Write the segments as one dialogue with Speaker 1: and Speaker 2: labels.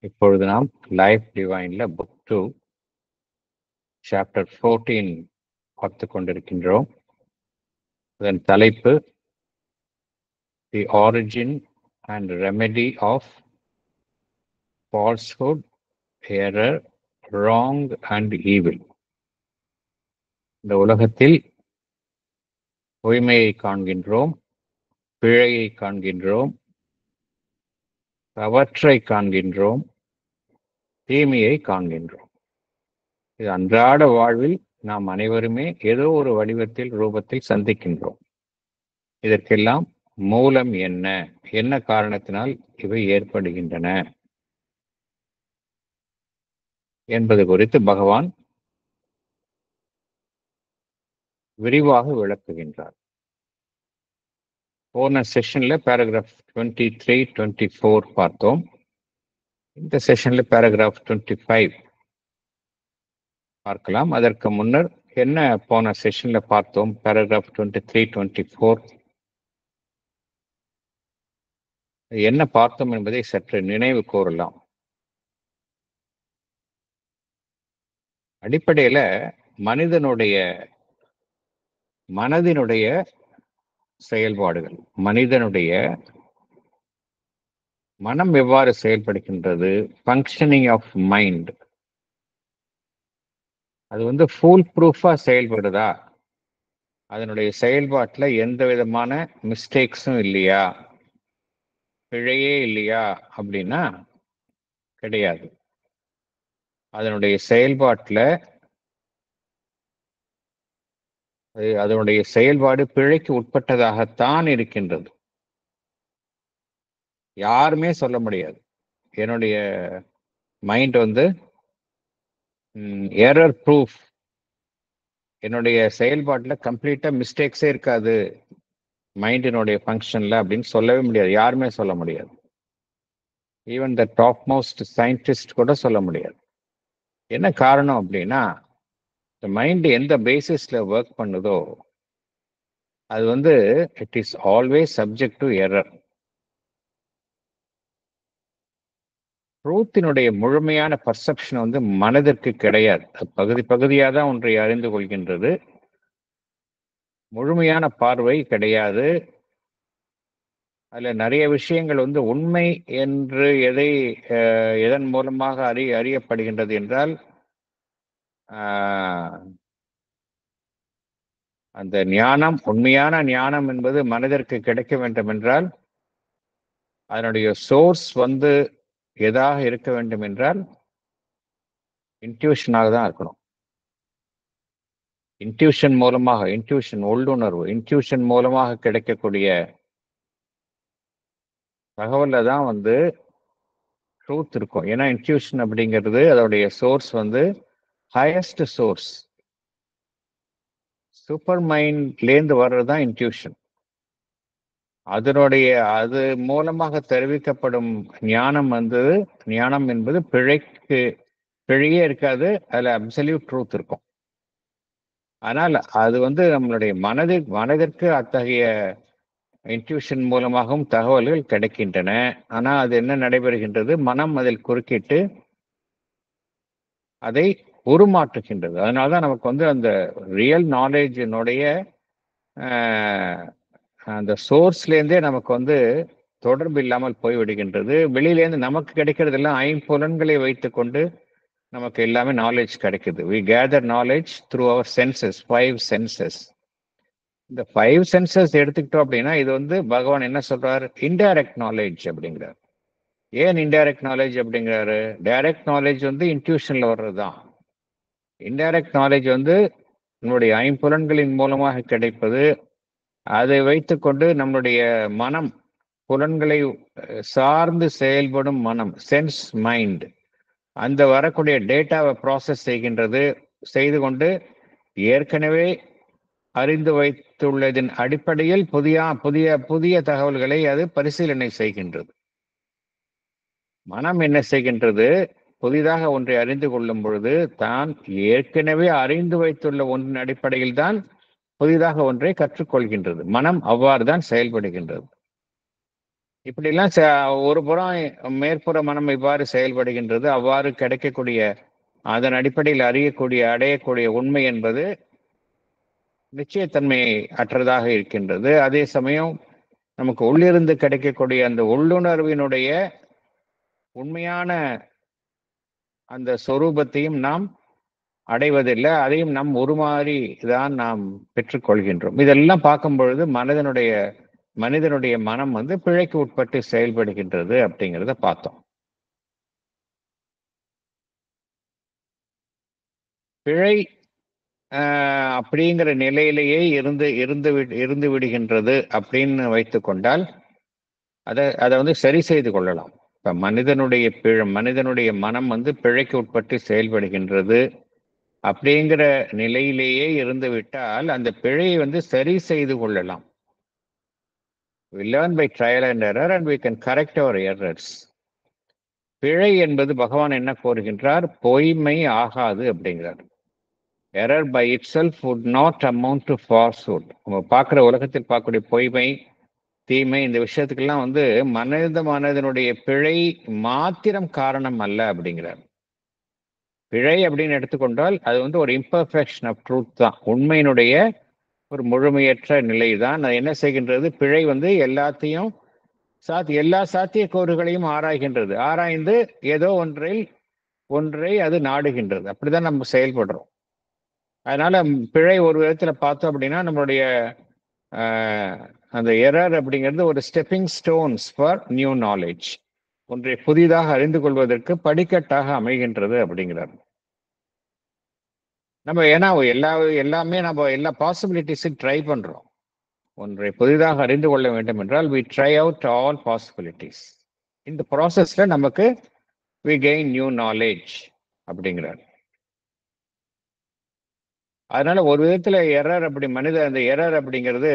Speaker 1: இப்பொழுது நாம் life டிவைன்ல book 2 chapter 14 பார்த்து கொண்டிருக்கின்றோம். அதன் தலைப்பு the origin and remedy of falsehood, error, wrong and evil. இந்த உலகத்தில் பொய்மையை காண்கின்றோம், பிழையை காண்கின்றோம், தவற்றை காண்கின்றோம், தீமையை காண்கின்றோம். இது அன்றாட வாழ்வில் நாம் அனைவருமே ஏதோ ஒரு வடிவத்தில் ரூபத்தில் சந்திக்கின்றோம். இதற்கெல்லாம் மூலம் என்ன, என்ன காரணத்தினால் இவை ஏற்படுகின்றன என்பது குறித்து பகவான் விரிவாக விளக்குகின்றார். போன செஷன்ல பேராகிராஃப் 23, 24 பார்த்தோம். இந்த செஷன்ல பேராகிராஃப் 25 பார்க்கலாம். அதற்கு முன்னர் என்ன போன செஷன்ல பார்த்தோம்? பேராகிராஃப் 23, 24 என்ன பார்த்தோம் என்பதை சற்று நினைவு கூறலாம். அடிப்படையில மனதினுடைய செயல்பாடுகள், மனிதனுடைய மனம் எவ்வாறு செயல்படுகின்றது, ஃபங்க்ஷனிங் ஆஃப் மைண்ட், அது ஃபுல் ப்ரூஃபா செயல்படுதா, அதனுடைய செயல்பாட்டில் எந்த விதமான மிஸ்டேக்ஸும் இல்லையா, பிழையே இல்லையா அப்படின்னா கிடையாது. அதனுடைய செயல்பாட்டில் அதனுடைய செயல்பாடு பிழைக்கு உட்பட்டதாகத்தான் இருக்கின்றது. யாருமே சொல்ல முடியாது என்னுடைய மைண்ட் எரர் ப்ரூஃப், என்னுடைய செயல்பாட்டில் கம்ப்ளீட்டா மிஸ்டேக்ஸே இருக்காது மைண்டினுடைய ஃபங்க்ஷன்ல அப்படின்னு சொல்லவே முடியாது. யாருமே சொல்ல முடியாது. Even the top most scientist கூட சொல்ல முடியாது. என்ன காரணம் அப்படின்னா, இந்த மைண்ட் எந்த பேசிஸ்ல ஒர்க் பண்ணுதோ அது it is always subject to error. ட்ரூத்தினுடைய முழுமையான பர்செப்ஷன் மனதிற்கு கிடையாது. பகுதி பகுதியாக தான் ஒன்றை அறிந்து கொள்கின்றது. முழுமையான பார்வை கிடையாது. அதுல நிறைய விஷயங்கள் உண்மை என்று எதன் மூலமாக அறியப்படுகின்றது என்றால், அந்த ஞானம், உண்மையான ஞானம் என்பது மனதிற்கு கிடைக்க வேண்டும் என்றால் அதனுடைய சோர்ஸ் எதாக இருக்க வேண்டும் என்றால் இன்ட்யூஷனாக தான் இருக்கணும். இன்ட்யூஷன் மூலமாக, உள்ளுணர்வு, இன்ட்யூஷன் மூலமாக கிடைக்கக்கூடிய தகவல்ல தான் ட்ரூத் இருக்கும். ஏன்னா இன்ட்யூஷன் அப்படிங்கிறது அதோடைய சோர்ஸ் ஹையஸ்ட் சோர்ஸ், சூப்பர் மைண்ட்லேருந்து வர்றதுதான் இன்ட்யூஷன். அது மூலமாக தெரிவிக்கப்படும் ஞானம் என்பது பிழையே இருக்காது. அதுல அப்சல்யூட் ட்ரூத் இருக்கும். ஆனால் அது நம்மளுடைய மனதிற்கு அத்தகைய இன்ட்யூஷன் மூலமாகவும் தகவல்கள் கிடைக்கின்றன. ஆனா அது என்ன நடைபெறுகின்றது? மனம் அதில் குறுக்கிட்டு அதை உருமாற்றுகின்றது. அதனால்தான் நமக்கு அந்த ரியல் நாலேஜினுடைய அந்த சோர்ஸ்லேருந்தே நமக்கு தொடர்பு இல்லாமல் போய்விடுகின்றது. வெளியிலேருந்து நமக்கு கிடைக்கிறது எல்லாம் ஐம்புலன்களை வைத்துக்கொண்டு நமக்கு எல்லாமே நாலேஜ் கிடைக்குது. we gather knowledge through our senses, 5 senses. இந்த 5 senses எடுத்துக்கிட்டோம் அப்படின்னா இது பகவான் என்ன சொல்றாரு? இன்டைரக்ட் நாலேஜ் அப்படிங்கிறார். ஏன் இன்டைரக்ட் நாலேஜ் அப்படிங்கிறாரு? டைரக்ட் நாலேஜ் இன்ட்யூஷன்ல வர்றதுதான். இன்டைரக்ட் நாலேஜ் நம்மளுடைய ஐம்புலன்களின் மூலமாக கிடைப்பது. அதை வைத்துக்கொண்டு நம்மளுடைய மனம், புலன்களை சார்ந்து செயல்படும் மனம், சென்ஸ் மைண்ட், அந்த வரக்கூடிய டேட்டாவை ப்ராசஸ் செய்து கொண்டு ஏற்கனவே அறிந்து வைத்துள்ளதின் அடிப்படையில் புதிய தகவல்களை அது பரிசீலனை செய்கின்றது. மனம் என்ன செய்கின்றது? புதிதாக ஒன்றை அறிந்து கொள்ளும் பொழுது தான் ஏற்கனவே அறிந்து வைத்துள்ள ஒன்றின் அடிப்படையில் தான் புதிதாக ஒன்றை கற்றுக்கொள்கின்றது. மனம் அவ்வாறு தான் செயல்படுகின்றது. இப்படிலாம் ஒரு புறம் மேற்புற மனம் இவ்வாறு செயல்படுகின்றது. அவ்வாறு கிடைக்கக்கூடிய அதன் அடிப்படையில் அடையக்கூடிய உண்மை என்பது நிச்சயத்தன்மை அற்றதாக இருக்கின்றது. அதே சமயம் நமக்கு உள்ளிருந்து கிடைக்கக்கூடிய அந்த உள்ளுணர்வினுடைய உண்மையான அந்த சொரூபத்தையும் நாம் அடைவதில்லை. அதையும் நாம் உருமாறி தான் நாம் பெற்றுக்கொள்கின்றோம். இதெல்லாம் பார்க்கும் பொழுது மனிதனுடைய மனம் வந்து பிழைக்கு உட்பட்டு செயல்படுகின்றது அப்படிங்கிறத பார்த்தோம். பிழை அப்படிங்கிற நிலையிலேயே இருந்து விடுகின்றது அப்படின்னு வைத்துக் கொண்டால் அதை வந்து சரி செய்து கொள்ளலாம். இப்ப மனிதனுடைய மனம் வந்து பிழைக்கு உட்பட்டு செயல்படுகின்றது அப்படிங்கிற நிலையிலேயே இருந்து விட்டால் அந்த பிழையை வந்து சரி செய்து கொள்ளலாம். We learn by trial and error and we can correct our errors. பிழை என்பது பகவான் என்ன கோருகின்றார்? பொய்மை ஆகாது அப்படிங்கிறார். Error by itself would not amount to falsehood. நம்ம பார்க்குற உலகத்தில் பார்க்கக்கூடிய பொய்மை, தீமை, இந்த விஷயத்துக்கெல்லாம் வந்து மனிதனுடைய பிழை மாத்திரம் காரணம் அல்ல அப்படிங்கிறார். பிழை அப்படின்னு எடுத்துக்கொண்டால் அது வந்து ஒரு இம்பர்ஃபெக்ஷன் ஆஃப் ட்ரூத் தான். உண்மையினுடைய ஒரு முழுமையற்ற நிலை தான். அது என்ன செய்கின்றது? பிழை வந்து எல்லாத்தையும் எல்லா சாத்தியக்கூறுகளையும் ஆராய்கின்றது. ஆராய்ந்து ஏதோ ஒன்றை அது நாடுகின்றது. அப்படிதான் நம்ம செயல்படுறோம். அதனால பிழை ஒரு விதத்துல பார்த்தோம் அப்படின்னா நம்மளுடைய அந்த எரர் அப்படிங்கிறது ஒரு stepping stones for new knowledge. ஒன்றை புதிதாக அறிந்து கொள்வதற்கு படிக்கட்டாக அமைகின்றது அப்படிங்கிறார். நம்ம ஏன்னா எல்லாமே நம்ம எல்லா பாசிபிலிட்டிஸும் ட்ரை பண்றோம். ஒன்றை புதிதாக அறிந்து கொள்ள வேண்டும் என்றால் we try out all possibilities. இந்த ப்ராசஸ்ல நமக்கு we gain new knowledge அப்படிங்கிறார். அதனால ஒரு விதத்துல அந்த எரர் அப்படிங்கிறது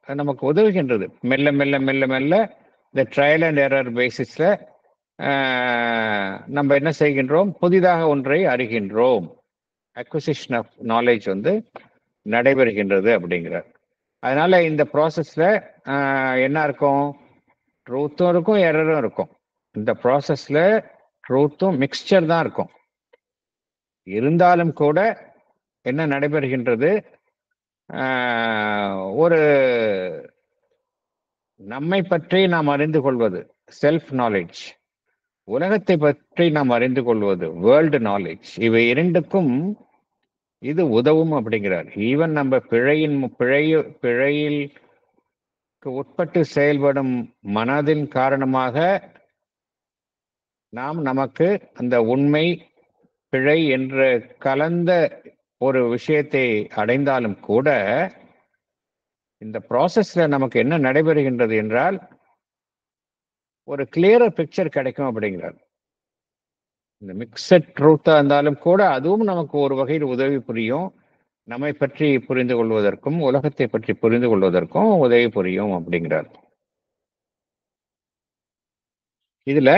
Speaker 1: நமக்கு உதவுகின்றது. மெல்ல மெல்ல மெல்ல மெல்ல இந்த ட்ரையல் அண்ட் எரர் பேசிஸ்ல நம்ம என்ன செய்கின்றோம்? புதிதாக ஒன்றை அறிகின்றோம். அக்விசிஷன் ஆஃப் நாலேஜ் வந்து நடைபெறுகின்றது அப்படிங்கிறார். அதனால இந்த ப்ராசஸ்ல என்ன இருக்கும்? ட்ரூத்தும் இருக்கும், எரரும் இருக்கும். இந்த ப்ராசஸ்ல ட்ரூத்தும் மிக்சர் தான் இருக்கும். இருந்தாலும் கூட என்ன நடைபெறுகின்றது? ஒரு நம்மை பற்றி நாம் அறிந்து கொள்வது செல்ஃப் நாலேஜ், உலகத்தை பற்றி நாம் அறிந்து கொள்வது வேர்ல்டு நாலேஜ், இவை இரண்டுக்கும் இது உதவும் அப்படிங்கிறார். ஈவன் நம்ம பிழையில் உட்பட்டு செயல்படும் மனதின் காரணமாக நமக்கு அந்த உண்மை பிழை என்ற கலந்த ஒரு விஷயத்தை அடைந்தாலும் கூட இந்த ப்ராசஸ்ல நமக்கு என்ன நடைபெறுகின்றது என்றால் ஒரு கிளியரர் பிக்சர் கிடைக்கும் அப்படிங்கிறார். இந்த மிக்சட் ட்ரூத்தா இருந்தாலும் கூட அதுவும் நமக்கு ஒரு வகையில் உதவி புரியும். நம்மை பற்றி புரிந்து கொள்வதற்கும் உலகத்தை பற்றி புரிந்து கொள்வதற்கும் உதவி புரியும் அப்படிங்கிறார். இதுல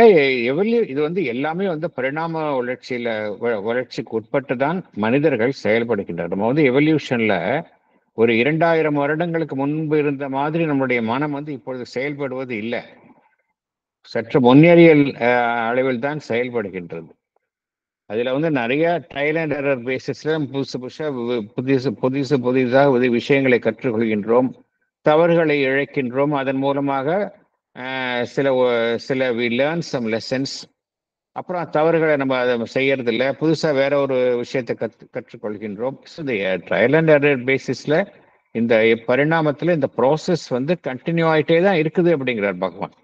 Speaker 1: இது வந்து எல்லாமே வந்து பரிணாம வளர்ச்சிக்கு உட்பட்டு தான் மனிதர்கள் செயல்படுகின்றனர். நம்ம வந்து எவல்யூஷன்ல ஒரு 2000 வருடங்களுக்கு முன்பு இருந்த மாதிரி நம்முடைய மனம் வந்து இப்பொழுது செயல்படுவது இல்லை. சற்று முன்னேறிய அளவில் தான் செயல்படுகின்றது. அதுல வந்து நிறைய ட்ரையல் அண்ட் எரர் பேசிஸ்ல புதிதாக விஷயங்களை கற்றுக்கொள்கின்றோம், தவறுகளை இழைக்கின்றோம். அதன் மூலமாக சில வி லேர்ன் சம் லெசன்ஸ். அப்புறம் தவறுகளை நம்ம அதை செய்யறது இல்லை, புதுசா வேற ஒரு விஷயத்தை கற்றுக்கொள்கின்றோம். ட்ரையல் அண்ட் எரர் பேசிஸ்ல இந்த பரிணாமத்துல இந்த ப்ராசஸ் வந்து கண்டினியூ ஆயிட்டே தான் இருக்குது அப்படிங்கிறார் பகவான்.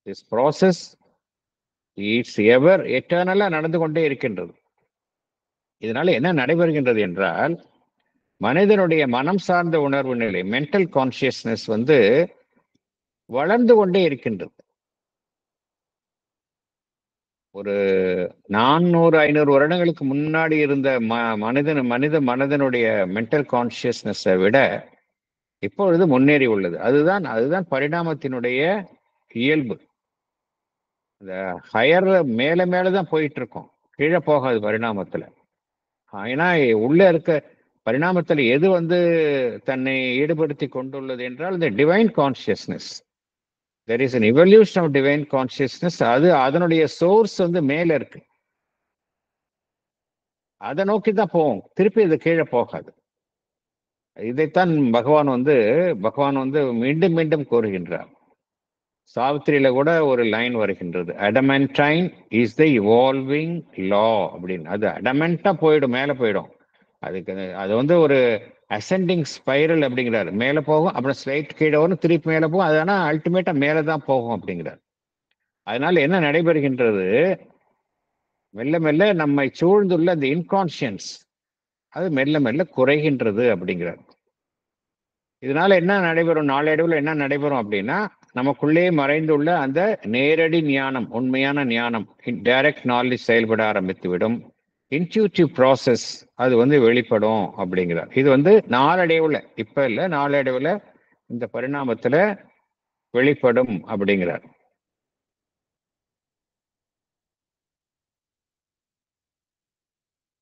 Speaker 1: திஸ் ப்ராசஸ் இட்ஸ் எவர் எட்டர்னலா நடந்து கொண்டே இருக்கின்றது. இதனால என்ன நடைபெறுகின்றது என்றால் மனிதனுடைய மனம் சார்ந்த உணர்வு நிலை, மென்டல் கான்சியஸ்னஸ் வந்து வளர்ந்து கொண்டே இருக்கின்றது. ஒரு 400-500 வருடங்களுக்கு முன்னாடி இருந்த மனித மனதனுடைய மென்டல் கான்சியஸ்னஸை விட இப்பொழுது முன்னேறி உள்ளது. அதுதான் பரிணாமத்தினுடைய இயல்பு. இந்த ஹையர் மேலதான் போயிட்டு இருக்கோம், கீழே போகாது பரிணாமத்துல. ஏன்னா உள்ள இருக்க பரிணாமத்தில் எது வந்து தன்னை ஈடுபடுத்தி கொண்டுள்ளது என்றால் இந்த divine consciousness. There is an evolution of divine consciousness. அது அதனுடைய சோர்ஸ் வந்து மேல இருக்கு, அதை நோக்கி தான் போகும், திருப்பி இது கீழே போகாது. இதைத்தான் பகவான் வந்து மீண்டும் மீண்டும் கூறுகின்றார். சாவித்திரியில கூட ஒரு லைன் வருகின்றது, அடமென்டைன் இஸ் த இவால்விங் லா அப்படின்னு. அது அடமெண்டா போயிடும், மேல போயிடும். அதுக்கு அது வந்து ஒரு அசெண்டிங் ஸ்பைரல் அப்படிங்கிறாரு. மேல போகும், அப்புறம் ஸ்லைட் கீழே வரும், திருப்பி மேல போகும். அது ஆனால் அல்டிமேட்டா மேலதான் போகும் அப்படிங்கிறார். அதனால என்ன நடைபெறுகின்றது, மெல்ல மெல்ல நம்மை சூழ்ந்துள்ள அந்த இன்கான்சியன்ஸ் அது மெல்ல மெல்ல குறைகின்றது அப்படிங்கிறார். இதனால என்ன நடைபெறும், நாளடைவில் என்ன நடைபெறும் அப்படின்னா, நமக்குள்ளே மறைந்துள்ள அந்த நேரடி ஞானம், உண்மையான ஞானம், டைரக்ட் நாலேஜ் செயல்பட ஆரம்பித்து விடும். இன்ட்யூட்டிவ் ப்ராசஸ் அது வந்து வெளிப்படும் அப்படிங்கிறார். இது வந்து நாளடைவில், இப்ப இல்லை, நாளடைவில் இந்த பரிணாமத்துல வெளிப்படும் அப்படிங்கிறார்.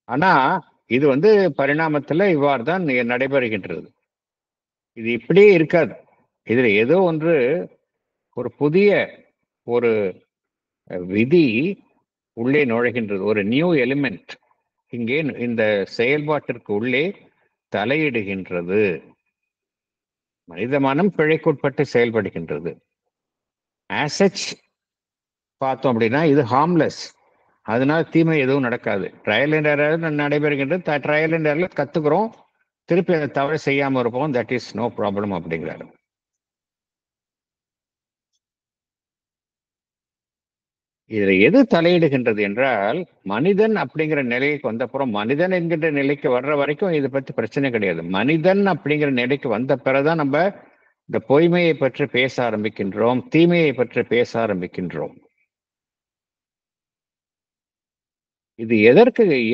Speaker 1: ஆனா இது வந்து பரிணாமத்துல இவ்வாறு தான் நடைபெறுகின்றது. இது இப்படியே இருக்காது. இதுல ஏதோ ஒன்று, ஒரு புதிய ஒரு விதி உள்ளே நுழைகின்றது, ஒரு நியூ எலிமெண்ட் இங்கே இந்த செயல்பாட்டிற்கு உள்ளே தலையிடுகின்றது. மனித மனம் பிழைக்குட்பட்டு செயல்படுகின்றது. ஆசச் பார்த்தோம் அப்படின்னா இது ஹார்ம்லெஸ், அதனால தீமை எதுவும் நடக்காது. ட்ரையல் அண்ட் எரர் நடைபெறுகின்றது. ட்ரையல் அண்ட் எரர் கத்துக்கிறோம், திருப்பி அதை தவறு செய்யாம இருப்போம். தட் இஸ் நோ ப்ராப்ளம் அப்படிங்கிறாரு. இதுல எது தலையிடுகின்றது என்றால், மனிதன் அப்படிங்கிற நிலைக்கு வந்தப்புறம், மனிதன் என்கின்ற நிலைக்கு வர்ற வரைக்கும் இதை பத்தி பிரச்சனை கிடையாது. மனிதன் அப்படிங்கிற நிலைக்கு வந்த பிறகுதான் நம்ம இந்த பொய்மையை பற்றி பேச ஆரம்பிக்கின்றோம், தீமையை பற்றி பேச ஆரம்பிக்கின்றோம். இது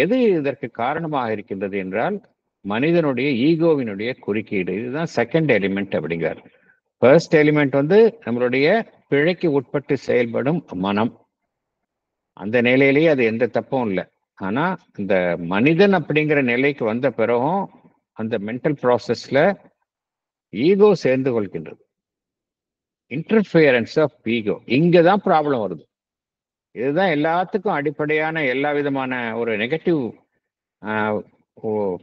Speaker 1: எது இதற்கு காரணமாக இருக்கின்றது என்றால், மனிதனுடைய ஈகோவினுடைய குறுக்கீடு. இதுதான் செகண்ட் எலிமெண்ட் அப்படிங்கிறார். ஃபர்ஸ்ட் எலிமெண்ட் வந்து நம்மளுடைய பிழைக்கு உட்பட்டு செயல்படும் மனம். அந்த நிலையிலேயே அது எந்த தப்பும் இல்லை. ஆனா இந்த மனிதன் அப்படிங்கிற நிலைக்கு வந்த பிறகும் அந்த மென்டல் ப்ராசஸ்ல ஈகோ சேர்ந்து கொள்கின்றது. இன்டர்ஃபியரன்ஸ் ஆஃப் ஈகோ, இங்கதான் ப்ராப்ளம் வருது. இதுதான் எல்லாத்துக்கும் அடிப்படையான, எல்லா விதமான ஒரு நெகட்டிவ்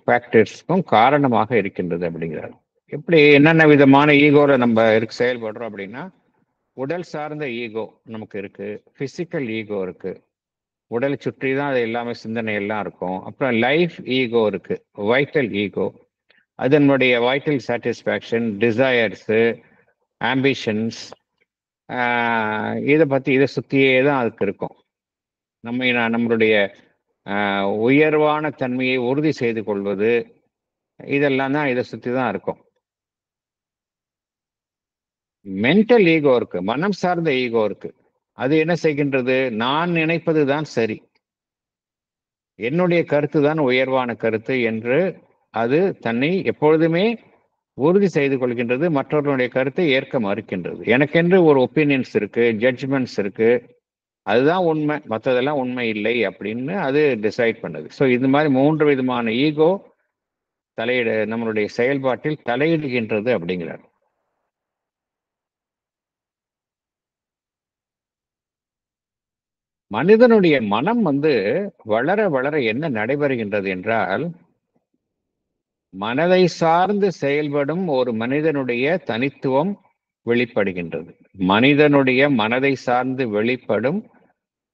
Speaker 1: ஃபேக்டர்ஸ்க்கும் காரணமாக இருக்கின்றது அப்படிங்கிறார். எப்படி என்னென்ன விதமான ஈகோல நம்ம செயல்படுறோம் அப்படின்னா, உடல் சார்ந்த ஈகோ நமக்கு இருக்கு, பிசிக்கல் ஈகோ இருக்கு, உடலை சுற்றி தான் அது எல்லாமே சிந்தனை எல்லாம் இருக்கும். அப்புறம் லைஃப் ஈகோ இருக்கு, வைட்டல் ஈகோ, அதனுடைய வைட்டல் சாட்டிஸ்ஃபேக்ஷன், டிசையர்ஸு, ஆம்பிஷன்ஸ், இதை சுற்றியே தான் அதுக்கு இருக்கும். நம்மளுடைய உயர்வான தன்மையை உறுதி செய்து கொள்வது, இதெல்லாம் தான் இதை சுற்றி தான் இருக்கும். மென்டல் ஈகோ இருக்கு, மனம் சார்ந்த ஈகோ இருக்கு. அது என்ன செய்கின்றது, நான் நினைப்பது தான் சரி, என்னுடைய கருத்து தான் உயர்வான கருத்து என்று அது தன்னை எப்பொழுதுமே உறுதி செய்து கொள்கின்றது. மற்றவர்களுடைய கருத்தை ஏற்க மறுக்கின்றது. எனக்கென்று ஒரு ஒப்பீனியன்ஸ் இருக்கு, ஜட்ஜ்மெண்ட்ஸ் இருக்கு, அதுதான் உண்மை, மற்றதெல்லாம் உண்மை இல்லை அப்படின்னு அது டிசைட் பண்ணுது. ஸோ இது மாதிரி 3 விதமான ஈகோ நம்மளுடைய செயல்பாட்டில் தலையிடுகின்றது அப்படிங்கிறார். மனிதனுடைய மனம் வந்து வளர வளர என்ன நடைபெறுகின்றது என்றால், மனதை சார்ந்து செயல்படும் ஒரு மனிதனுடைய தனித்துவம் வெளிப்படுகின்றது. மனிதனுடைய மனதை சார்ந்து வெளிப்படும்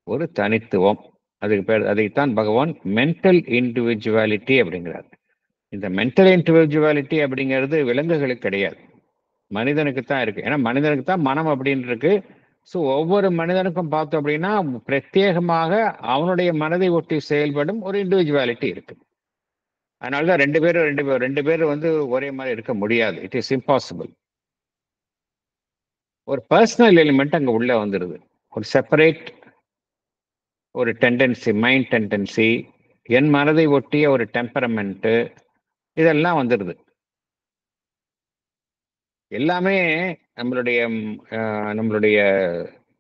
Speaker 1: ஒரு தனித்துவம், அதுக்கு பேர், அதைத்தான் பகவான் மென்டல் இண்டிவிஜுவாலிட்டி அப்படிங்கிறார். இந்த மென்டல் இண்டிவிஜுவாலிட்டி அப்படிங்கிறது விலங்குகளுக்கு கிடையாது, மனிதனுக்கு தான் இருக்கு. ஏன்னா மனிதனுக்கு தான் மனம் அப்படின்னு இருக்கு. ஸோ ஒவ்வொரு மனிதனுக்கும் பார்த்தோம் அப்படின்னா பிரத்யேகமாக அவனுடைய மனதை ஒட்டி செயல்படும் ஒரு இண்டிவிஜுவாலிட்டி இருக்கு. அதனாலதான் ரெண்டு பேரும் வந்து ஒரே மாதிரி இருக்க முடியாது. It is impossible. ஒரு பர்சனல் எலிமெண்ட் அங்க உள்ள வந்துடுது, ஒரு செப்பரேட் ஒரு டெண்டன்சி, மைண்ட் டெண்டன்சி, என் மனதை ஒட்டிய ஒரு டெம்பரமெண்ட், இதெல்லாம் வந்துடுது. எல்லாமே நம்மளுடைய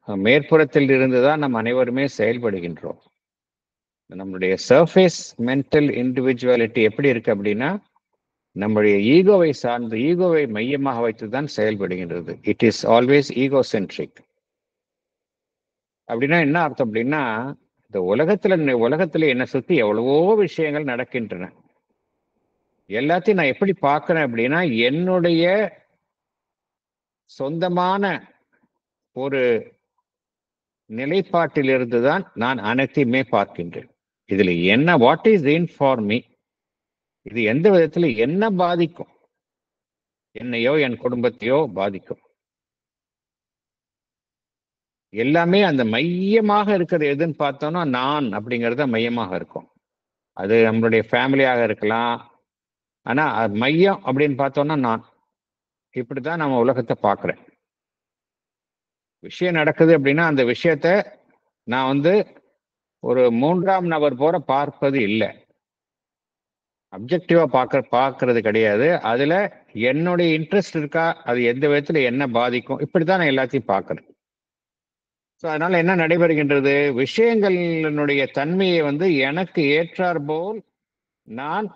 Speaker 1: மேற்புறத்தில் இருந்துதான் நம்ம அனைவருமே செயல்படுகின்றோம். நம்மளுடைய சர்ஃபேஸ் மென்டல் இண்டிவிஜுவாலிட்டி எப்படி இருக்கு அப்படின்னா, நம்முடைய ஈகோவை சார்ந்து, ஈகோவை மையமாக வைத்துதான் செயல்படுகின்றது. It is always ego centric. அப்படின்னா என்ன அர்த்தம் அப்படின்னா, இந்த உலகத்துல என்னை சுத்தி எவ்வளவோ விஷயங்கள் நடக்கின்றன. எல்லாத்தையும் நான் எப்படி பார்க்கிறேன் அப்படின்னா, என்னுடைய சொந்தமான ஒரு நிலைப்பாட்டிலிருந்து தான் நான் அனைத்தையுமே பார்க்கின்றேன். இதுல என்ன, what is in for me, இது எந்த விதத்துல என்ன பாதிக்கும், என்னையோ என் குடும்பத்தையோ பாதிக்கும். எல்லாமே அந்த மையமாக இருக்கிறது எதுன்னு பார்த்தோம்னா நான் அப்படிங்கிறது மையமாக இருக்கும். அது நம்மளுடைய ஃபேமிலியாக இருக்கலாம். ஆனா மையம் அப்படின்னு பார்த்தோம்னா நான். இப்படித்தான் நம்ம உலகத்தை பார்க்கிறேன். விஷயம் நடக்குது அப்படின்னா அந்த விஷயத்த நான் வந்து ஒரு மூன்றாம் நபர் போல பார்ப்பது இல்லை. அப்ஜெக்டிவா பார்க்கறது கிடையாது. அதுல என்னுடைய இன்ட்ரெஸ்ட் இருக்கா, அது எந்த விதத்துல என்ன பாதிக்கும், இப்படித்தான் நான் எல்லாத்தையும் பார்க்கிறேன். ஸோ அதனால என்ன நடைபெறுகின்றது, விஷயங்களினுடைய தன்மையை வந்து எனக்கு ஏற்றார் போல் நான்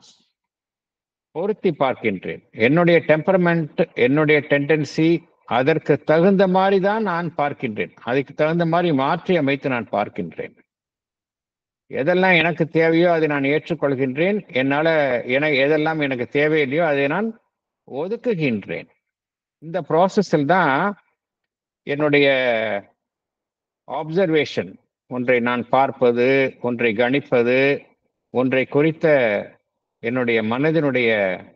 Speaker 1: பொருத்தி பார்க்கின்றேன். என்னுடைய டெம்பரமெண்ட், என்னுடைய டெண்டன்சி, அதற்கு தகுந்த மாதிரி தான் நான் பார்க்கின்றேன். அதுக்கு தகுந்த மாதிரி மாற்றி அமைத்து நான் பார்க்கின்றேன். எதெல்லாம் எனக்கு தேவையோ அதை நான் ஏற்றுக்கொள்கின்றேன். எதெல்லாம் எனக்கு தேவையில்லையோ அதை நான் ஒதுக்குகின்றேன். இந்த ப்ராசஸில் தான் என்னுடைய ஆப்சர்வேஷன், ஒன்றை நான் பார்ப்பது, ஒன்றை கணிப்பது, ஒன்றை குறித்த என்னுடைய மனதினுடைய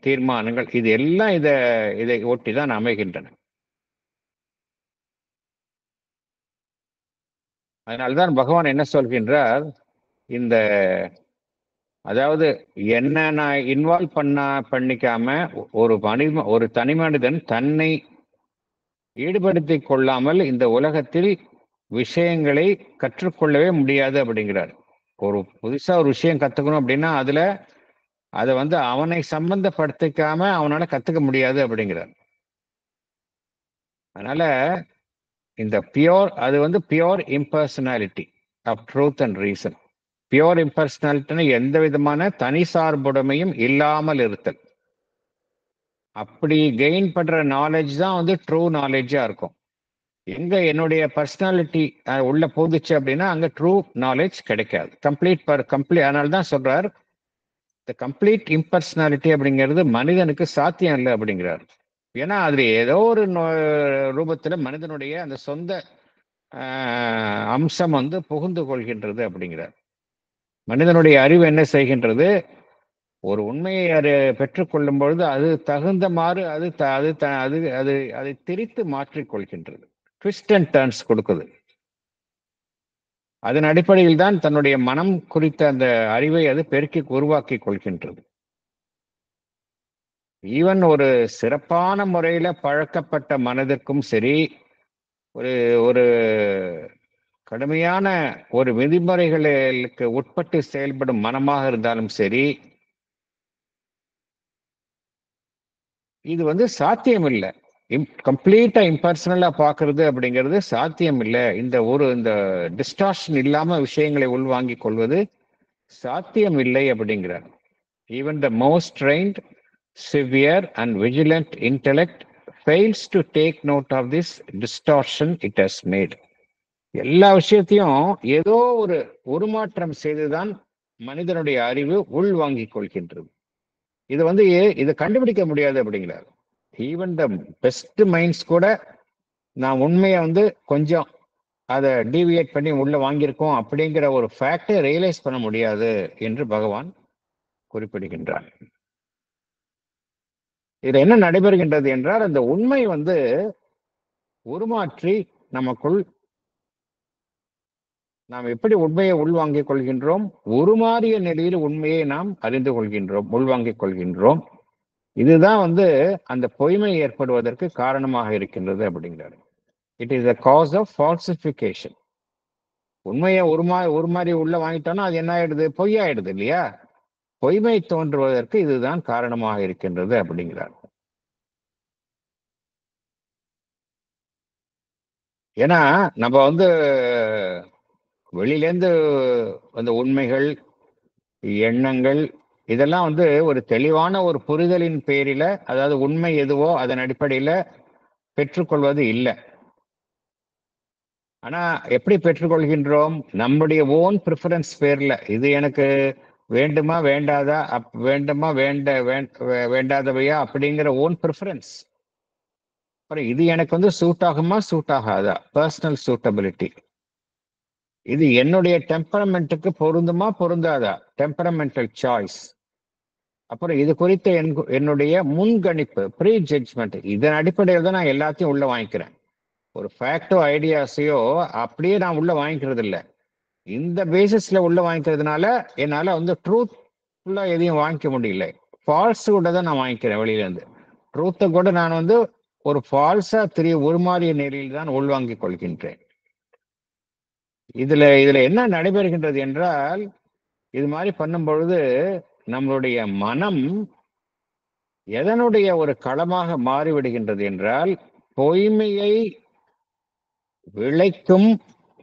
Speaker 1: தீர்மானங்கள், இது எல்லாம் இதை ஒட்டி தான் அமைகின்றன. அதனால்தான் பகவான் என்ன சொல்கின்றார், இந்த அதாவது என்ன நான் இன்வால்வ் பண்ணிக்காம ஒரு தனி மனிதன் தன்னை ஈடுபடுத்திக் கொள்ளாமல் இந்த உலகத்தில் விஷயங்களை கற்றுக்கொள்ளவே முடியாது அப்படிங்கிறார். புதுசா ஒரு விஷயம் கத்துக்கணும் அப்படின்னா அதை வந்து அவனை சம்பந்தப்படுத்திக்காம அவனால கத்துக்க முடியாது அப்படிங்கிறார். அதனால இந்த அது வந்து pure impersonality of truth and reason. Pure இம்பர்சனாலிட்டின்னு எந்த விதமான தனி சார்புடைமையும் இல்லாமல் இருத்தல். அப்படி கெயின் பண்ற நாலேஜ் தான் வந்து ட்ரூ நாலேஜா இருக்கும். எங்க என்னுடைய பர்சனாலிட்டி உள்ள போகுச்சு அப்படின்னா அங்க ட்ரூ நாலேஜ் கிடைக்காது. கம்ப்ளீட் அதனால தான் சொல்றார், இந்த கம்ப்ளீட் இம்பர்சனாலிட்டி அப்படிங்கிறது மனிதனுக்கு சாத்தியம் இல்லை அப்படிங்கிறார். ஏன்னா அதுல ஏதோ ஒரு ரூபத்துல மனிதனுடைய அந்த சொந்த அம்சம் வந்து புகுந்து கொள்கின்றது அப்படிங்கிறார். மனிதனுடைய அறிவு என்ன செய்கின்றது, ஒரு உண்மையை பெற்றுக்கொள்ளும் பொழுது அது தகுந்தமாறு அதை திரித்து மாற்றிக்கொள்கின்றது. ட்விஸ்ட் அண்ட் டர்ன்ஸ் கொடுக்குது. அதன் அடிப்படையில் தான் தன்னுடைய மனம் குறித்த அந்த அறிவை அது பெருக்கி உருவாக்கி கொள்கின்றது. ஈவன் ஒரு சிறப்பான முறையில பழக்கப்பட்ட மனதிற்கும் சரி, ஒரு ஒரு கடுமையான ஒரு விதிமுறைகளுக்கு உட்பட்டு செயல்படும் மனமாக இருந்தாலும் சரி, இது வந்து சாத்தியம் இல்லை. கம்ப்ளீட்டா இம்பர்சனலா பாக்குறது அப்படிங்கிறது சாத்தியம் இல்லை. இந்த டிஸ்டார்ஷன் இல்லாம விஷயங்களை உள்வாங்கிக் கொள்வது சாத்தியம் இல்லை அப்படிங்கிறார். Even the most trained, severe and vigilant intellect fails to take note of this distortion it has made. எல்லா விஷயத்தையும் ஏதோ ஒரு உருமாற்றம் செய்துதான் மனிதனுடைய அறிவு உள்வாங்கிக் கொள்கின்றது. இதை கண்டுபிடிக்க முடியாது அப்படிங்கிறார். ஈவன் த பெஸ்ட் மைண்ட்ஸ் கூட நான் உண்மையை வந்து கொஞ்சம் அதை டீவியேட் பண்ணி உள்ள வாங்கியிருக்கோம் அப்படிங்கிற ஒரு ஃபேக்டை ரியலைஸ் பண்ண முடியாது என்று பகவான் குறிப்பிடுகின்றார். இதுல என்ன நடைபெறுகின்றது என்றால், அந்த உண்மை வந்து உருமாற்றி நமக்குள் நாம் எப்படி உண்மையை உள்வாங்கிக் கொள்கின்றோம், உருமாறிய நிலையில் உண்மையை நாம் அறிந்து கொள்கின்றோம், உள்வாங்கிக் கொள்கின்றோம். இதுதான் வந்து அந்த பொய்மை ஏற்படுவதற்கு காரணமாக இருக்கின்றது அப்படிங்கிறாரு. It is a cause of falsification. உண்மையை உருமாறி உள்ள வாங்கிட்டோம்னா அது என்ன ஆயிடுது, பொய்யாயிடுது இல்லையா? பொய்மை தோன்றுவதற்கு இதுதான் காரணமாக இருக்கின்றது அப்படிங்கிறார். ஏன்னா நம்ம வந்து வெளியிலேருந்து அந்த உண்மைகள், எண்ணங்கள், இதெல்லாம் வந்து ஒரு தெளிவான ஒரு புரிதலின் பேரில, அதாவது உண்மை எதுவோ அதன் அடிப்படையில பெற்றுக்கொள்வது இல்லை. ஆனா எப்படி பெற்றுக்கொள்கின்றோம்? நம்முடைய ஓன் ப்ரிஃபரன்ஸ் பேர்ல, இது எனக்கு வேண்டுமா வேண்டாதா, வேண்டுமா வேண்டாதவையா அப்படிங்கிற ஓன் ப்ரிஃபரன்ஸ். அப்புறம் இது எனக்கு வந்து சூட் ஆகுமா சூட் ஆகாதா, பர்சனல் சூட்டபிலிட்டி. இது என்னுடைய டெம்பரமெண்ட்டுக்கு பொருந்துமா பொருந்தாதா, டெம்பரமெண்டல் சாய்ஸ். அப்புறம் இது குறித்த என்னுடைய முன்கணிப்பு, ப்ரீ ஜட்ஜ்மெண்ட். இதன் அடிப்படையில் தான் நான் எல்லாத்தையும் உள்ள வாங்கிக்கிறேன். ஒரு ஃபேக்டோ ஐடியாஸையோ அப்படியே நான் உள்ள வாங்கிக்கிறது இல்லை. இந்த பேசிஸ்ல உள்ள வாங்கிக்கிறதுனால என்னால வந்து ட்ரூத் ஃபுல்லா எதையும் வாங்கிக்க முடியல. ஃபால்ஸ் கூட தான் நான் வாங்கிக்கிறேன் வெளியில இருந்து. ட்ரூத்தை கூட நான் வந்து ஒரு ஃபால்ஸா உருமாறிய நிலையில் தான் உள்வாங்கிக் கொள்கின்றேன். இதுல என்ன நடைபெறுகின்றது என்றால், இது மாதிரி பண்ணும் பொழுது நம்மளுடைய மனம் எதனுடைய ஒரு களமாக மாறிவிடுகின்றது என்றால், பொய்மையை விளைக்கும்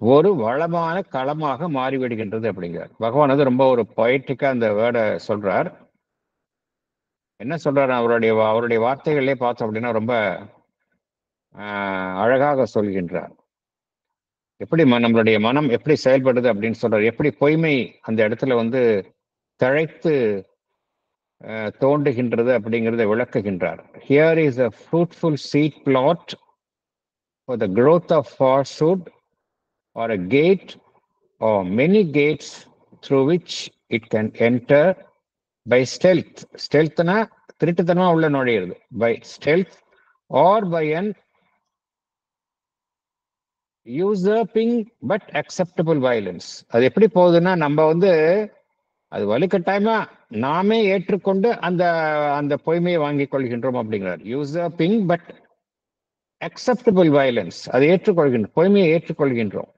Speaker 1: ஒரு வளமான களமாக மாறிவிடுகின்றது அப்படிங்கிறார் பகவான். வந்து ரொம்ப ஒரு பொயட்டிக்கா அந்த வேர்டை சொல்றார். என்ன சொல்றாரு அவருடைய வார்த்தைகளே பார்த்தோம் அப்படின்னா ரொம்ப அழகாக சொல்கின்றார். எப்படி நம்மளுடைய மனம் எப்படி செயல்படுது அப்படின்னு சொல்றாரு. எப்படி பொய்மை அந்த இடத்துல வந்து தழைத்து தோன்றுகின்றது அப்படிங்கிறத விளக்குகின்றார். Here is a fruitful seed plot for the growth of falsehood, or a gate or many gates through which it can enter by stealth. Stealthனா திருட்டுத்தனமா உள்ள நுழையிறது. By stealth or by an usurping but acceptable violence. அது எப்படி போகுதுன்னா, நம்ம வந்து அது வலுக்கட்டாயமா நாமே ஏற்றுக்கொண்டு அந்த அந்த பொய்மையை வாங்கிக் கொள்கின்றோம் அப்படிங்கிறார். யூசர்பிங் பட் அக்செப்டபிள் வயலன்ஸ், அதை ஏற்றுக்கொள்கின்றோம், பொய்மையை ஏற்றுக்கொள்கின்றோம்.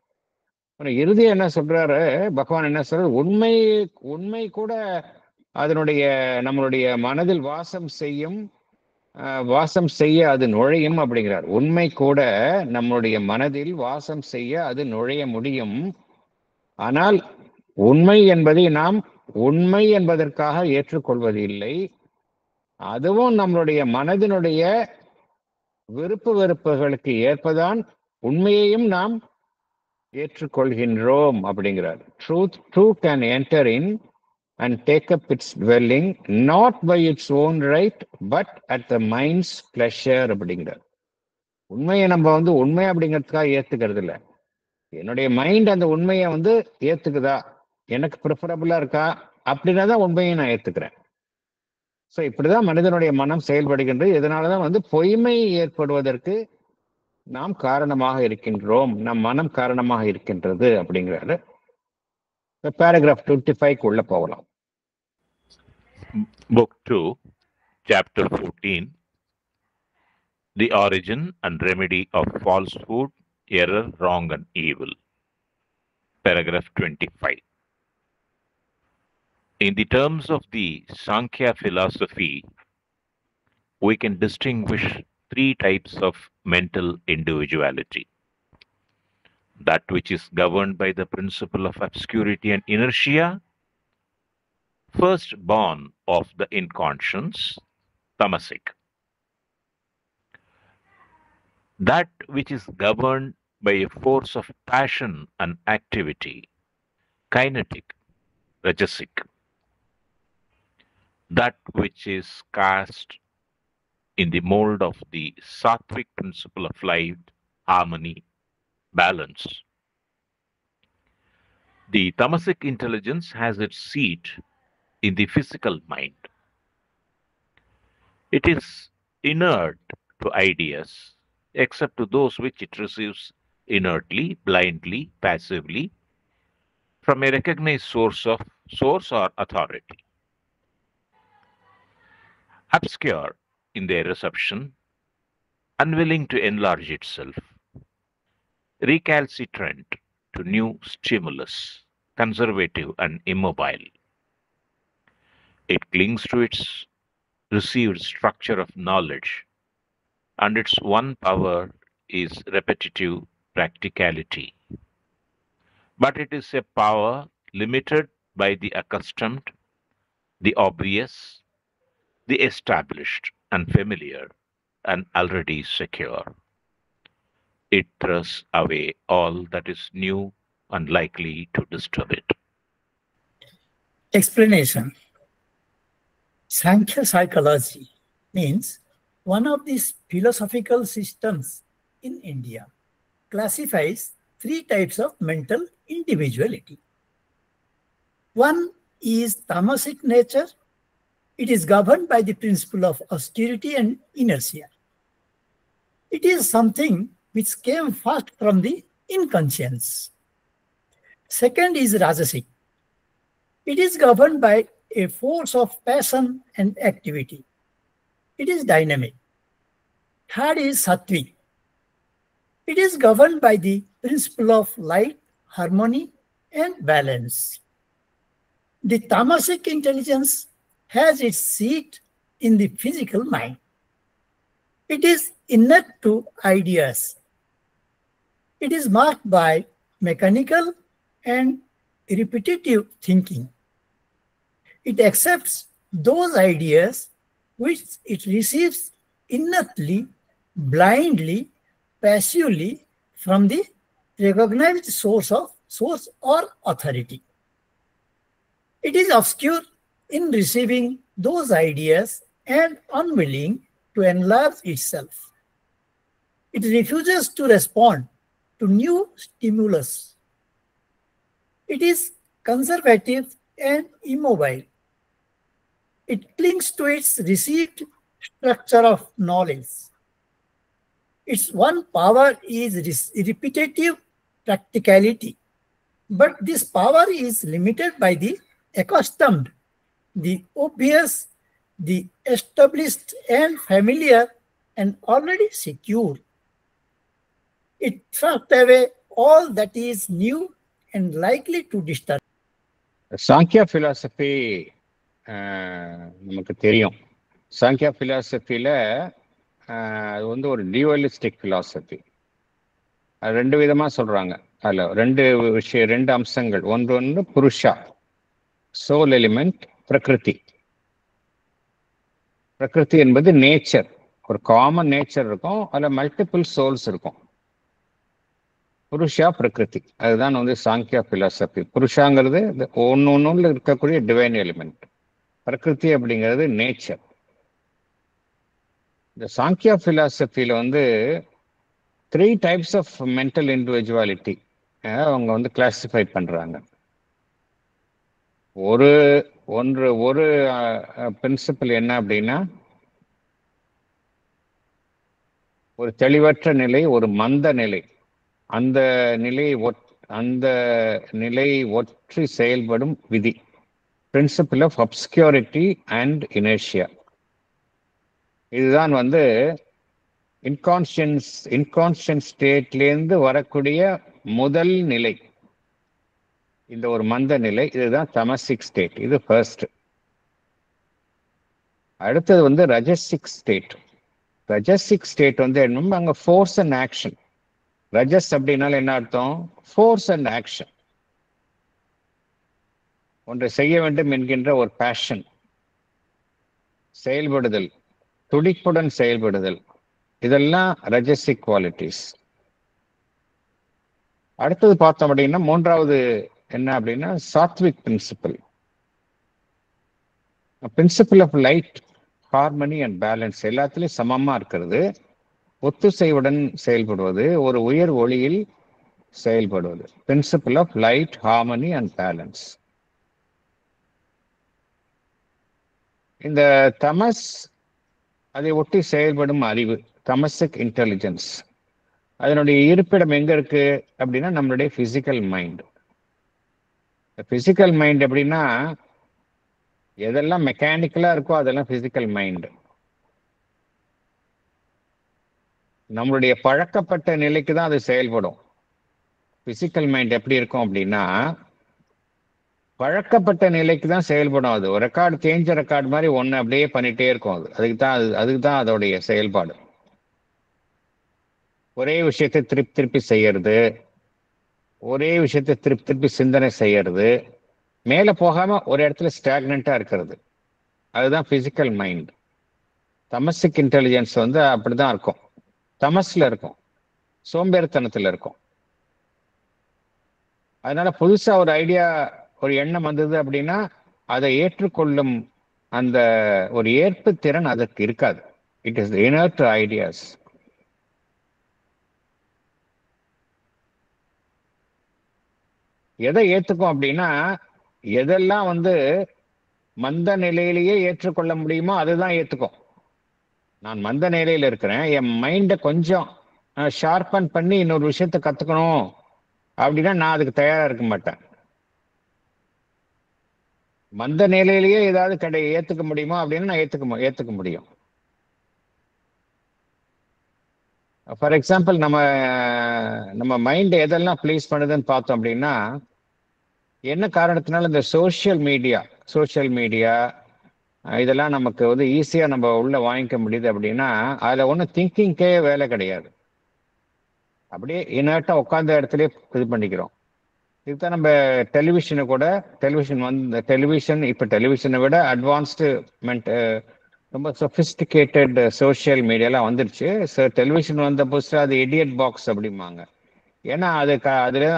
Speaker 1: இறுதியா என்ன சொல்றாரு பகவான், என்ன சொல்றாரு, உண்மை கூட அதனுடைய நம்மளுடைய மனதில் வாசம் செய்ய அது நுழையும் அப்படிங்கிறார். உண்மை கூட நம்மளுடைய மனதில் வாசம் செய்ய அது நுழைய முடியும். ஆனால் உண்மை என்பதை நாம் உண்மை என்பதற்காக ஏற்றுக்கொள்வது இல்லை. அதுவும் நம்மளுடைய மனதினுடைய விருப்பு வெறுப்புகளுக்கு ஏற்பதான் உண்மையையும் நாம் ஏற்றுக்கொள்கின்றோம் அப்படிங்கிறார். Truth can enter in and take up its dwelling not by its own right but at the mind's pleasure அப்படிங்கிறார். உண்மையை நம்ம வந்து உண்மை அப்படிங்கிறதுக்காக ஏத்துக்கிறது இல்லை. என்னுடைய மைண்ட் அந்த உண்மையை வந்து ஏத்துக்குதா, எனக்கு ப்ரிஃபரபிளா இருக்கா அப்படின்னா தான் உண்மையை நான் ஏத்துக்கிறேன். ஸோ இப்படிதான் மனிதனுடைய மனம் செயல்படுகின்றது. இதனாலதான் வந்து பொய்மை ஏற்படுவதற்கு நாம் காரணமாக இருக்கின்றோம், நம் மனம் காரணமாக இருக்கின்றது அப்படிங்கிறாரு. பேராகிராஃப் 25 உள்ள போகலாம்.
Speaker 2: Book 2, Chapter 14, The Origin and Remedy of Falsehood, Error, Wrong and Evil. Paragraph 25. In the terms of the Sankhya philosophy, we can distinguish 3 types of mental individuality. That which is governed by the principle of obscurity and inertia, first born of the inconscience, tamasic. That which is governed by a force of passion and activity, kinetic, rajasic. That which is cast in the mold of the sattvic principle of life, harmony, balance. The tamasic intelligence has its seat in the physical mind. It is inert to ideas, except to those which it receives inertly, blindly, passively, from a recognized source or authority. Obscure in their reception, unwilling to enlarge itself, recalcitrant to new stimulus, conservative and immobile. It clings to its received structure of knowledge, and its one power is repetitive practicality. But it is a power limited by the accustomed the obvious, the established and familiar, and already secure. It thrusts away all that is new and likely to disturb it.
Speaker 3: Explanation. Sankhya psychology means one of these philosophical systems in India classifies three types of mental individuality. One is tamasic nature. It is governed by the principle of austerity and inertia. It is something which came first from the inconscience. Second is rajasic. It is governed by a force of passion and activity. It is dynamic. Third is sattvic. It is governed by the principle of light, harmony, and balance. The tamasic intelligence has its seat in the physical mind. It is innate to ideas. It is marked by mechanical and repetitive thinking. It accepts those ideas which it receives innately, blindly, passively from the recognized source or authority. It is obscure in receiving those ideas and unwilling to enlarge itself. It refuses to respond to new stimulus. It is conservative and immobile. It clings to its received structure of knowledge. Its one power is repetitive practicality, but this power is limited by the accustomed, the obvious, the established and familiar and already secure. It thrusts away all that is new and likely to disturb.
Speaker 1: Samkhya philosophy நமக்கு தெரியும். சாங்கியா பிலாசபியில் அது வந்து ஒரு டியூவலிஸ்டிக் philosophy. அது ரெண்டு விதமாக சொல்கிறாங்க. அதில் ரெண்டு அம்சங்கள். ஒன்று புருஷா, சோல் எலிமெண்ட், பிரகிருதி. பிரகிருதி என்பது நேச்சர், ஒரு காமன் நேச்சர் இருக்கும், அதில் மல்டிபிள் சோல்ஸ் இருக்கும். புருஷா பிரகிருதி, அதுதான் வந்து சாங்கியா பிலாசபி. புருஷாங்கிறது ஒன்னொன்னுல இருக்கக்கூடிய டிவைன் எலிமெண்ட், பிரகிருதி அப்படிங்கிறது நேச்சர். இந்த சாங்கியா பிலாசபியில வந்து 3 types ஆஃப் மென்டல் இண்டிவிஜுவாலிட்டி அவங்க வந்து கிளாசிஃபை பண்றாங்க. ஒரு பிரின்சிபல் என்ன அப்படின்னா, ஒரு தெளிவற்ற நிலை, ஒரு மந்த நிலை. அந்த நிலையை ஒற்றி செயல்படும் விதி, பிரின்சிபல் ஆஃப் அப்ஸ்கியூரிட்டி அண்ட் இனர்ஷியா. இதுதான் வந்து இன்கான்ஷியன்ட் ஸ்டேட்லேருந்து வரக்கூடிய முதல் நிலை. இந்த ஒரு மந்த நிலை, இதுதான் தமசிக் ஸ்டேட். இது ஃபர்ஸ்ட். அடுத்தது வந்து ரஜசிக் ஸ்டேட். ரஜசிக் ஸ்டேட் வந்து என்ன, அங்கே ஃபோர்ஸ் அண்ட் ஆக்ஷன். ரஜஸ் அப்படின்னால என்ன அர்த்தம்? Force and action. ஒன்றை செய்ய வேண்டும் என்கின்ற ஒரு பேஷன், செயல்படுதல், துடிப்புடன் செயல்படுதல், இதெல்லாம் ரஜசிக் குவாலிட்டிஸ். அடுத்தது பார்த்தோம் அப்படின்னா, மூன்றாவது என்ன அப்படின்னா sattvic principle. Principle of light, harmony and balance, எல்லாத்துலேயும் சமமாக இருக்கிறது, ஒத்துசைவுடன் செயல்படுவது, ஒரு உயர் ஒளியில் செயல்படுவது. Principle of light, harmony and balance. இந்த தமஸ், அதை ஒட்டி செயல்படும் அறிவு, தமசிக் இன்டெலிஜென்ஸ், அதனுடைய இருப்பிடம் எங்க இருக்கு அப்படின்னா நம்மளுடைய பிசிக்கல் மைண்ட். பிசிக்கல் மைண்ட் எப்படின்னா, எதெல்லாம் மெக்கானிக்கலா இருக்கோ அதெல்லாம் பிசிக்கல் மைண்ட். நம்மளுடைய பழக்கப்பட்ட நிலைக்கு தான் அது செயல்படும். பிசிக்கல் மைண்ட் எப்படி இருக்கும் அப்படின்னா, பழக்கப்பட்ட நிலைக்கு தான் செயல்படும். அது ஒரு ரெக்கார்டு, தேஞ்ச ரெக்கார்டு மாதிரி ஒன்று அப்படியே பண்ணிட்டே இருக்கும். அதுக்கு தான் அதோடைய செயல்பாடு. ஒரே விஷயத்தை திருப்பி செய்யறது, ஒரே விஷயத்தை திருப்பி சிந்தனை செய்யறது, மேலே போகாம ஒரு இடத்துல ஸ்டாக்னண்டா இருக்கிறது. அதுதான் பிசிக்கல் மைண்ட். தமசிக் இன்டெலிஜென்ஸ் வந்து அப்படிதான் இருக்கும், தமஸ்ல இருக்கும், சோம்பேறித்தனத்துல இருக்கும். அதனால புதுசா ஒரு ஐடியா, ஒரு எண்ணம் வந்தது அப்படின்னா அதை ஏற்றுக்கொள்ளும் அந்த ஒரு ஏற்பு திறன் அதற்கு இருக்காது. It is inert ideas. எதை ஏத்துக்கும் அப்படின்னா, எதெல்லாம் வந்து மந்த நிலையிலேயே ஏற்றுக்கொள்ள முடியுமோ அதுதான் ஏத்துக்கும். நான் மந்த நிலையில இருக்கிறேன், என் மைண்டை கொஞ்சம் ஷார்பன் பண்ணி இன்னொரு விஷயத்தை கத்துக்கணும் அப்படின்னா நான் அதுக்கு தயாரா இருக்க மாட்டேன். மந்த நிலையிலேயே ஏதாவது ஏத்துக்க முடியுமா அப்படின்னு நான் ஏத்துக்க முடியும். ஃபார் எக்ஸாம்பிள், நம்ம மைண்ட் எதெல்லாம் ப்ளீஸ் பண்ணுதுன்னு பார்த்தோம் அப்படின்னா, என்ன காரணத்தினால இந்த சோஷியல் மீடியா இதெல்லாம் நமக்கு வந்து ஈஸியாக நம்ம உள்ள வாங்கிக்க முடியுது அப்படின்னா, அதில் ஒன்றும் திங்கிங்கே வேலை கிடையாது. அப்படியே இனர்ட்டாக உட்காந்த இடத்துலயே இது பண்ணிக்கிறோம். இதுதான் நம்ம டெலிவிஷனை இப்போ டெலிவிஷனை விட அட்வான்ஸ்டு ரொம்ப சொஃபிஸ்டிகேட்டட் சோஷியல் மீடியாலாம் வந்துருச்சு. டெலிவிஷன் வந்த புதுசாக அது இடியட் பாக்ஸ் அப்படிம்பாங்க. ஏன்னா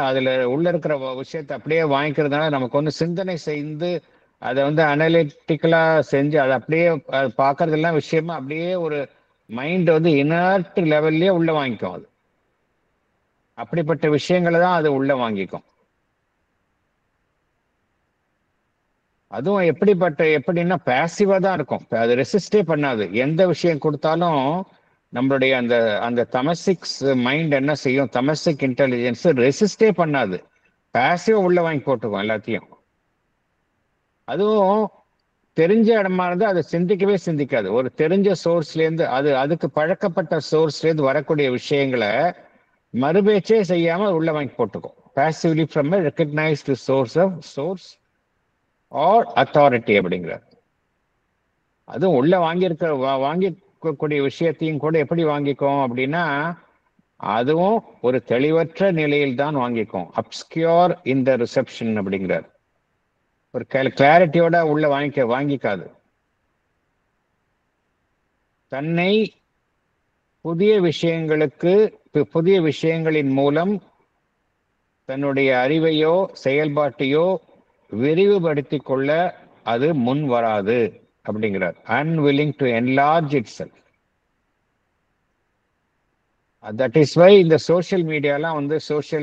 Speaker 1: அதில் உள்ள இருக்கிற விஷயத்தை அப்படியே வாங்கிக்கிறதுனால நமக்கு வந்து சிந்தனை செய்து அதை வந்து அனலிட்டிக்கலா செஞ்சு அதை அப்படியே பார்க்கறதெல்லாம் விஷயமா அப்படியே ஒரு மைண்ட் வந்து இனர்ட் லெவல்லே உள்ள வாங்கிக்கும். அது அப்படிப்பட்ட விஷயங்களை தான் அது உள்ள வாங்கிக்கும். அதுவும் எப்படின்னா பாசிவா தான் இருக்கும், அது ரெசிஸ்டே பண்ணாது. எந்த விஷயம் கொடுத்தாலும் நம்மளுடைய அந்த தமசிக்ஸ் மைண்ட் என்ன செய்யும், தமசிக் இன்டெலிஜென்ஸ் ரெசிஸ்டே பண்ணாது, பாசிவா உள்ள வாங்கி போட்டுக்கும் எல்லாத்தையும். அதுவும் தெரிஞ்ச இடமா இருந்து அதை சிந்திக்காது. ஒரு தெரிஞ்ச சோர்ஸ்லேருந்து அதுக்கு பழக்கப்பட்ட சோர்ஸ்லேருந்து வரக்கூடிய விஷயங்களை மறுபேச்சே செய்யாம உள்ள வாங்கி போட்டுக்கும். Passively from a recognized source or authority அப்படிங்கிறார். அதுவும் உள்ள வாங்கிக்கக்கூடிய விஷயத்தையும் கூட எப்படி வாங்கிக்கும் அப்படின்னா, அதுவும் ஒரு தெளிவற்ற நிலையில் தான் வாங்கிக்கும். அப்ஸ்கியூர் இன் த ரிசெப்ஷன் அப்படிங்கிறார். ஒரு கிளாரிட்டியோட உள்ள வாங்கிக்காது. தன்னை புதிய விஷயங்களின் மூலம் தன்னுடைய அறிவையோ செயல்பாட்டையோ விரிவுபடுத்திக் கொள்ள அது முன் வராது அப்படிங்கிறார். unwilling to enlarge itself. That is why இந்த சோஷியல்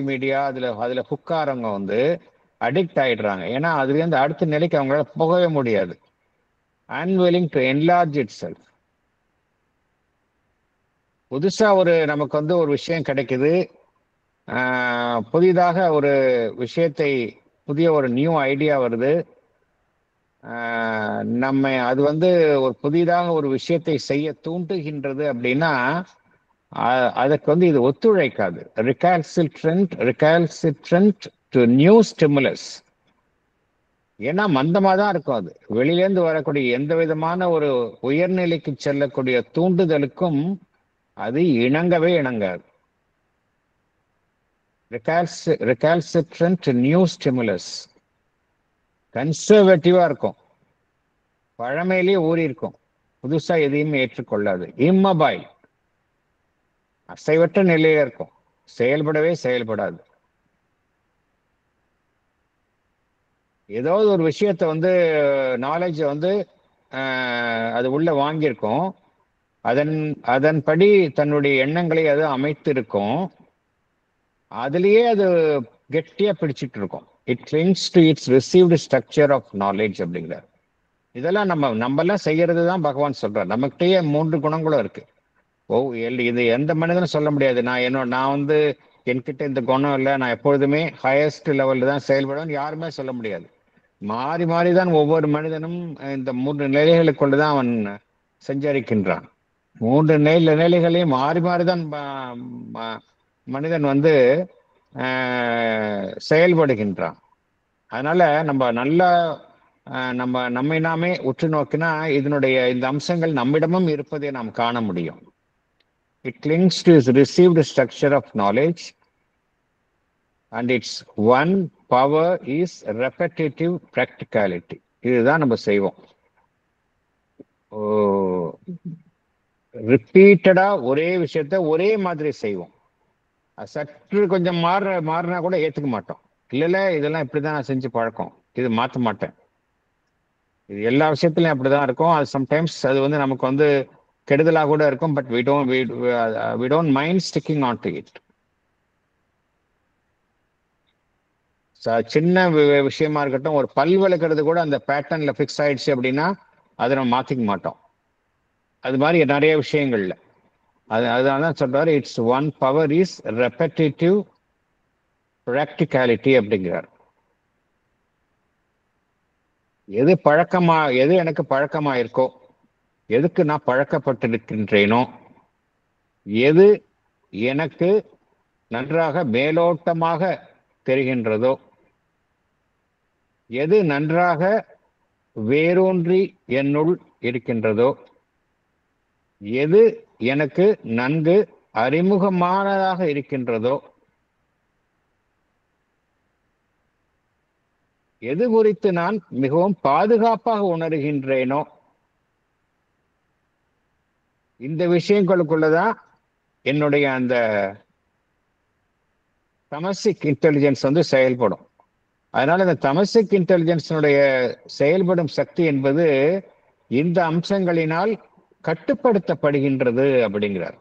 Speaker 1: மீடியா அதுல புக்காரங்க வந்து அடிக்ட் ஆயிடுறாங்க. ஏன்னா அதுல இருந்து அடுத்த நிலைக்கு அவங்களால போகவே முடியாது. unwilling to enlarge itself. புதுசா நமக்கு வந்து ஒரு விஷயம் கிடைக்குது, புதிதாக ஒரு விஷயத்தை, புதிய ஒரு நியூ ஐடியா வருது, அது வந்து ஒரு புதிதாக ஒரு விஷயத்தை செய்ய தூண்டுகின்றது அப்படின்னா அதற்கு வந்து இது ஒத்துழைக்காது. recalcitrant to new stimulus. ஏன்னா மந்தமா தான் இருக்கும். அது வெளியிலேருந்து வரக்கூடிய எந்த விதமான ஒரு உயர்நிலைக்கு செல்லக்கூடிய தூண்டுதலுக்கும் அது இணங்காது. recalcitrant to new stimulus. கன்சர்வேட்டிவா இருக்கும், பழமையிலேயே ஊறி இருக்கும், புதுசா எதையுமே ஏற்றுக்கொள்ளாது. இம்மொபைல், அசைவற்ற நிலையில இருக்கும், செயல்படாது. ஏதாவது ஒரு விஷயத்தை வந்து நாலேஜ் வந்து அது உள்ள வாங்கியிருக்கும், அதன்படி தன்னுடைய எண்ணங்களை அது அமைத்து இருக்கும், அதுலயே அது கெட்டியா பிடிச்சிட்டு இருக்கும். It clings to its received structure of knowledge அப்படிங்கிறார். இதெல்லாம் நம்மெல்லாம் செய்யறது தான் பகவான் சொல்றார். நமக்கிட்டயே 3 குணங்களும் இருக்கு. இது எந்த மனிதனும் சொல்ல முடியாது, நான் வந்து என்கிட்ட இந்த குணம் இல்லை, நான் எப்பொழுதுமே ஹையஸ்ட் லெவல்ல தான் செயல்படுவேன் யாருமே சொல்ல முடியாது. மாறி மாறிதான் ஒவ்வொரு மனிதனும் இந்த 3 நிலைகளுக்குள்ளதான் அவன் சஞ்சரிக்கின்றான். 3 நிலைகளையும் மாறி மாறிதான் மனிதன் வந்து செயல்படுகின்றான். அதனால நம்மை நாமே உற்று நோக்கினா இந்த அம்சங்கள் நம்மிடமும் இருப்பதை நாம் காண முடியும். It clings to its received structure of knowledge and its one power is repetitive practicality. இதுதான் நம்ம செய்வோம். ரிப்பீட்டடா ஒரே விஷயத்த ஒரே மாதிரி செய்வோம். சற்று கொஞ்சம் மாறினா கூட ஏத்துக்க மாட்டோம். இல்ல இதெல்லாம் இப்படிதான் நான் செஞ்சு பழக்கம், இது மாற்ற மாட்டேன். இது எல்லா விஷயத்திலயும் அப்படிதான் இருக்கும். அது சம்டைம்ஸ் அது வந்து நமக்கு வந்து கெடுதலா கூட இருக்கும். But we don't mind sticking on to it. சின்ன விஷயமா இருக்கட்டும், ஒரு பல் விளக்குறது கூட அந்த பேட்டர்ன்ல ஃபிக்ஸ் ஆயிடுச்சு அப்படின்னா அதை நம்ம மாத்திக்க மாட்டோம். அது மாதிரி நிறைய விஷயங்கள்ல அதுதான் சொல்றாரு, it's one power is repetitive practicality அப்படிங்கிறார். எது எனக்கு பழக்கமா இருக்கோ, எதுக்கு நான் பழக்கப்பட்டிருக்கின்றேனோ, எது எனக்கு நன்றாக மேலோட்டமாக தெரிகின்றதோ, எது நன்றாக வேரூன்றி என்னுள் இருக்கின்றதோ, எது எனக்கு நன்கு அறிமுகமானதாக இருக்கின்றதோ, எது குறித்து நான் மிகவும் பாதுகாப்பாக உணர்கின்றேனோ, இந்த விஷயங்களுக்குள்ளதான் என்னுடைய அந்த தமசிக் இன்டெலிஜென்ஸ் வந்து செயல்படும். அதனால இந்த தமசிக் இன்டெலிஜென்ஸினுடைய செயல்படும் சக்தி என்பது இந்த அம்சங்களினால் கட்டுப்படுத்தப்படுகின்றது அப்படிங்கிறார்.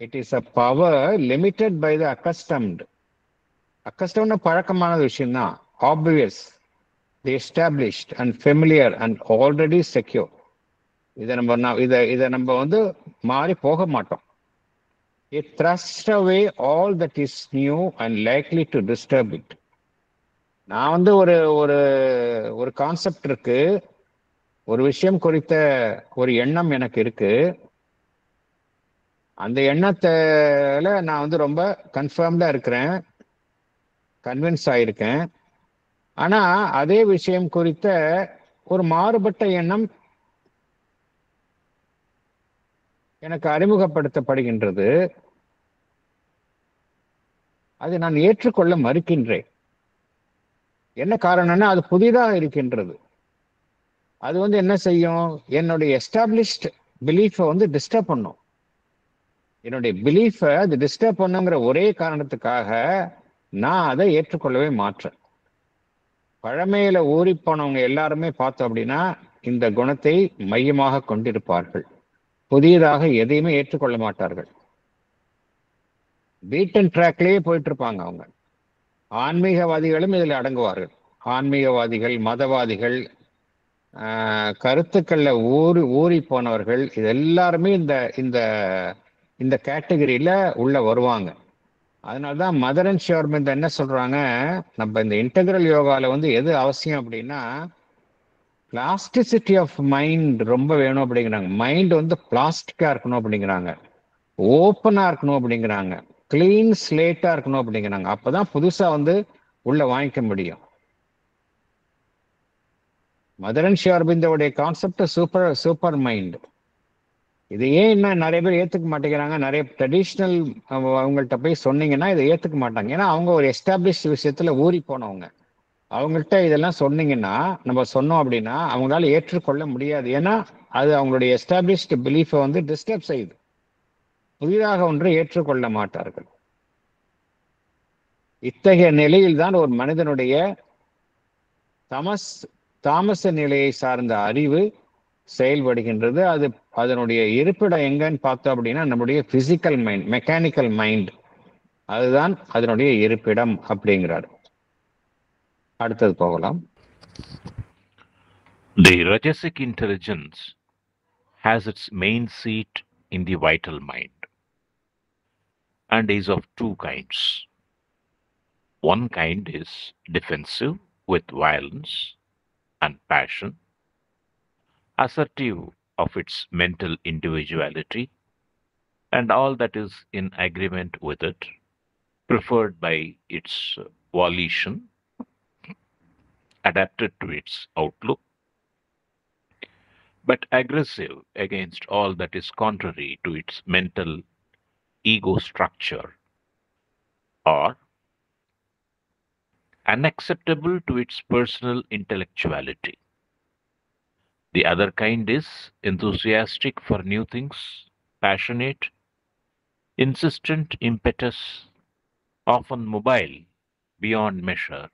Speaker 1: It is a power limited by the accustomed. அக்கஸ்டம்னு பழக்கமான விஷயம்தான், obvious, the established and familiar and already secure. இதை நம்ம வந்து மாறி போக மாட்டோம். It thrusts away all that is new and likely to disturb it. நான் வந்து ஒரு ஒரு ஒரு கான்செப்ட் இருக்கு, ஒரு விஷயம் குறித்த ஒரு எண்ணம் எனக்கு இருக்கு. அந்த எண்ணத்துல நான் வந்து ரொம்ப கன்ஃபார்ம்டா இருக்கிறேன், கன்வின்ஸ் ஆயிருக்கேன். ஆனா அதே விஷயம் குறித்த ஒரு மாறுபட்ட எண்ணம் எனக்கு அறிமுகப்படுத்தப்படுகின்றது. அதை நான் ஏற்றுக்கொள்ள மறுக்கின்றேன். என்ன காரணம்னா அது புதிதாக இருக்கின்றது. அது வந்து என்ன செய்யும், என்னுடைய எஸ்டாப்ளிஷ்ட் பிலீஃபை வந்து டிஸ்டர்ப் பண்ணும். என்னுடைய பிலீஃபை அது டிஸ்டர்ப் பண்ணுங்கிற ஒரே காரணத்துக்காக நான் அதை ஏற்றுக்கொள்ளவே மாற்றேன். பழமையில ஊறி போனவங்க எல்லாருமே பார்த்தோம் அப்படின்னா இந்த குணத்தை மையமாக கொண்டிருப்பார்கள். புதியதாக எதையுமே ஏற்றுக்கொள்ள மாட்டார்கள். பீட் அண்ட் ட்ராக்லயே போயிட்டு இருப்பாங்க அவங்க. ஆன்மீகவாதிகளும் இதில் அடங்குவார்கள். ஆன்மீகவாதிகள், மதவாதிகள், கருத்துக்கள்ல ஊறி போனவர்கள், இது எல்லாருமே இந்த இந்த இந்த கேட்டகரியில உள்ள வருவாங்க. அதனால்தான் மதர் அண்ட் ஷியோர்மெண்ட் என்ன சொல்றாங்க, நம்ம இந்த இன்டெகிரல் யோகால வந்து எது அவசியம் அப்படின்னா பிளாஸ்டிசிட்டி ஆஃப் மைண்ட் ரொம்ப வேணும் அப்படிங்கிறாங்க. மைண்ட் வந்து பிளாஸ்டிக்கா இருக்கணும் அப்படிங்கிறாங்க, ஓப்பனா இருக்கணும் அப்படிங்கிறாங்க, கிளீன் ஸ்லேட்டா இருக்கணும் அப்படிங்கிறாங்க. அப்பதான் புதுசா வந்து உள்ள வாங்கிக்க முடியும். மதர் அண்ட் ஷியோர்பிந்தோடைய கான்செப்ட் சூப்பர் மைண்ட். இது ஏன் இன்னும் நிறைய பேர் ஏத்துக்க மாட்டேங்கிறாங்க, நிறைய ட்ரெடிஷ்னல் அவங்கள்ட்ட போய் சொன்னீங்கன்னா இதை ஏத்துக்க மாட்டாங்க. ஏன்னா அவங்க ஒரு எஸ்டாப்ளிஷ் விஷயத்துல ஊறி போனவங்க. அவங்கள்ட்ட இதெல்லாம் சொன்னீங்கன்னா, நம்ம சொன்னோம் அப்படின்னா அவங்களால ஏற்றுக்கொள்ள முடியாது. ஏன்னா அது அவங்களுடைய எஸ்டாப்ளிஷ்டு பிலீஃபை வந்து டிஸ்டர்ப் செய்யுது. புதிதாக ஒன்றை ஏற்றுக்கொள்ள மாட்டார்கள். இத்தகைய நிலையில்தான் ஒரு மனிதனுடைய தாமச நிலையை சார்ந்த அறிவு செயல்படுகின்றது. அது அதனுடைய இருப்பிடம் எங்கன்னு பார்த்தோம் அப்படின்னா நம்முடைய பிசிக்கல் மைண்ட், மெக்கானிக்கல் மைண்ட், அதுதான் அதனுடைய இருப்பிடம் அப்படிங்கிறார். அடுத்தது போகலாம்.
Speaker 2: The Rajasic intelligence has its main seat in the vital mind and is of two kinds. One kind is defensive with violence and passion, assertive of its mental individuality and all that is in agreement with it, preferred by its volition, adapted to its outlook, but aggressive against all that is contrary to its mental ego structure or unacceptable to its personal intellectuality. The other kind is enthusiastic for new things, passionate, insistent impetus, often mobile, beyond measure,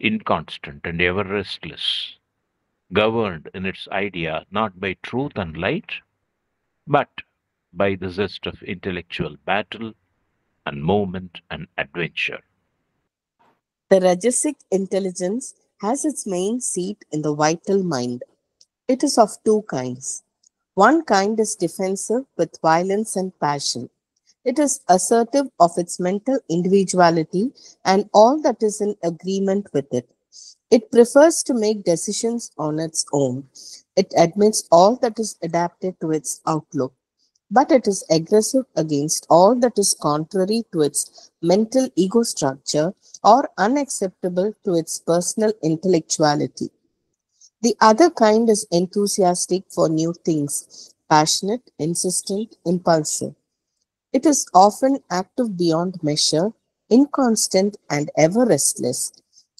Speaker 2: inconstant and ever restless, governed in its idea not by truth and light, but by the zest of intellectual battle and movement and adventure.
Speaker 4: The rajasic intelligence has its main seat in the vital mind. It is of two kinds. One kind is defensive with violence and passion. It is assertive of its mental individuality and all that is in agreement with it. It prefers to make decisions on its own. It admits all that is adapted to its outlook, but it is aggressive against all that is contrary to its mental ego structure or unacceptable to its personal intellectuality. The other kind is enthusiastic for new things, passionate, insistent, impulsive. It is often active beyond measure, inconstant, and ever restless.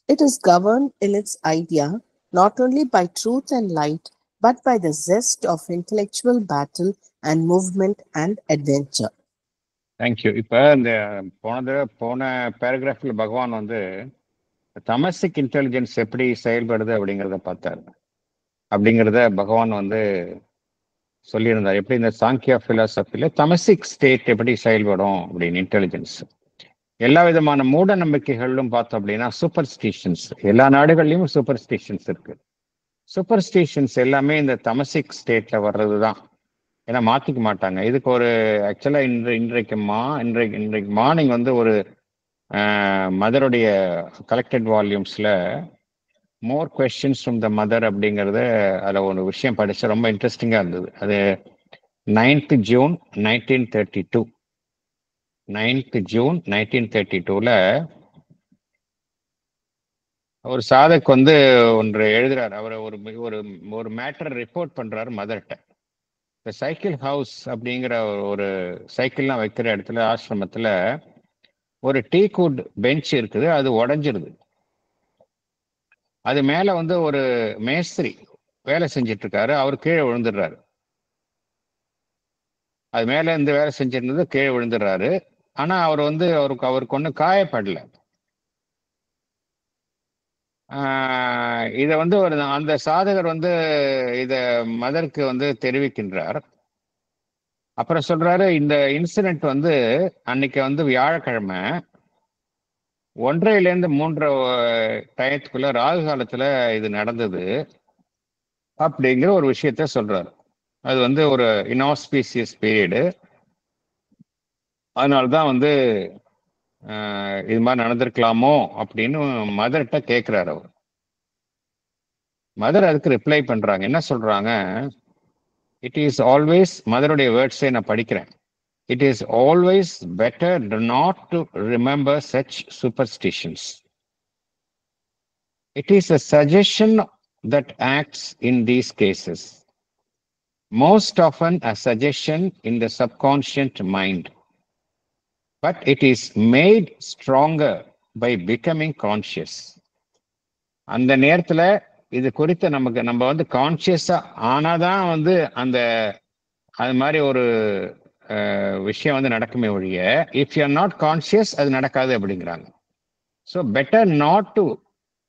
Speaker 4: It is governed in its idea not only by truth and light, but by the zest of intellectual battle and movement and adventure.
Speaker 1: Thank you. இப்போ இந்த போன பேராகிராஃபில் பகவான் வந்து தமசிக் intelligence எப்படி செயல்படுது அப்படிங்கிறத பார்த்தார். அப்படிங்கிறத பகவான் வந்து சொல்லியிருந்தார். எப்படி இந்த சாங்கியா பிலாசபியில் தமசிக் ஸ்டேட் எப்படி செயல்படும் அப்படின்னு இன்டெலிஜென்ஸ். எல்லா விதமான மூட நம்பிக்கைகளிலும் பார்த்தோம் அப்படின்னா சூப்பர்ஸ்டிஷன்ஸ், எல்லா நாடுகள்லையும் சூப்பர்ஸ்டிஷன்ஸ் இருக்கு. சூப்பர்ஸ்டிஷன்ஸ் எல்லாமே இந்த தமசிக் ஸ்டேட்ல வர்றது தான். ஏன்னா மாற்றிக்க மாட்டாங்க. இதுக்கு ஒரு ஆக்சுவலாக இன்றைக்கு மார்னிங் வந்து ஒரு மதருடைய கலெக்டட் வால்யூம்ஸில் more questions from the mother அப்படிங்கிறத அதில் ஒரு விஷயம் படித்தா ரொம்ப இன்ட்ரெஸ்டிங்காக இருந்தது. அது 9th June 1932 9th June 1932 ஒரு சாதக் வந்து ஒன்று எழுதுறாரு. அவர் ஒரு மேட்டர் ரிப்போர்ட் பண்றாரு மதர்கிட்ட. இந்த சைக்கிள் ஹவுஸ் அப்படிங்கிற ஒரு சைக்கிள்லாம் வைக்கிற இடத்துல ஆசிரமத்தில் ஒரு டீக்குட் பெஞ்ச் இருக்குது, அது உடஞ்சிருது. அது மேலே வந்து ஒரு மேஸ்திரி வேலை செஞ்சிட்டு இருக்காரு, அவர் கீழே விழுந்துடுறாரு. அது மேலே இருந்து வேலை செஞ்சிருந்தது கீழே விழுந்துடுறாரு. ஆனால் அவருக்கு ஒன்றும் காயப்படல. இதை வந்து அந்த சாதகர் வந்து இதை மதருக்கு வந்து தெரிவிக்கின்றார். அப்புறம் சொல்றாரு, இந்த இன்சிடென்ட் வந்து அன்னைக்கு வந்து வியாழக்கிழமை 1:30 to 3 டயத்துக்குள்ள ராகு காலத்துல இது நடந்தது அப்படிங்கிற ஒரு விஷயத்த சொல்றாரு. அது வந்து ஒரு இன்ஆஸ்பீசியஸ் பீரியடு. அதனால்தான் வந்து இது மாதிரி நடந்திருக்கலாமோ அப்படின்னு மதர்கிட்ட கேட்கிறாரு அவர். மதர் அதுக்கு ரிப்ளை பண்றாங்க. என்ன சொல்றாங்க? இட் இஸ் ஆல்வேஸ், மதருடைய வேர்ட்ஸை நான் படிக்கிறேன். It is always better not to remember such superstitions. It is a suggestion that acts in these cases. Most often a suggestion in the subconscious mind. But it is made stronger by becoming conscious. அந்த நேரத்துல இது குறித்து நம்ம வந்து கான்சியஸா ஆனாதான் வந்து அது மாதிரி ஒரு விஷயம் வந்து நடக்குமே ஒழிய, if you are not conscious அது நடக்காது அப்படிங்கிறாங்க. So better not to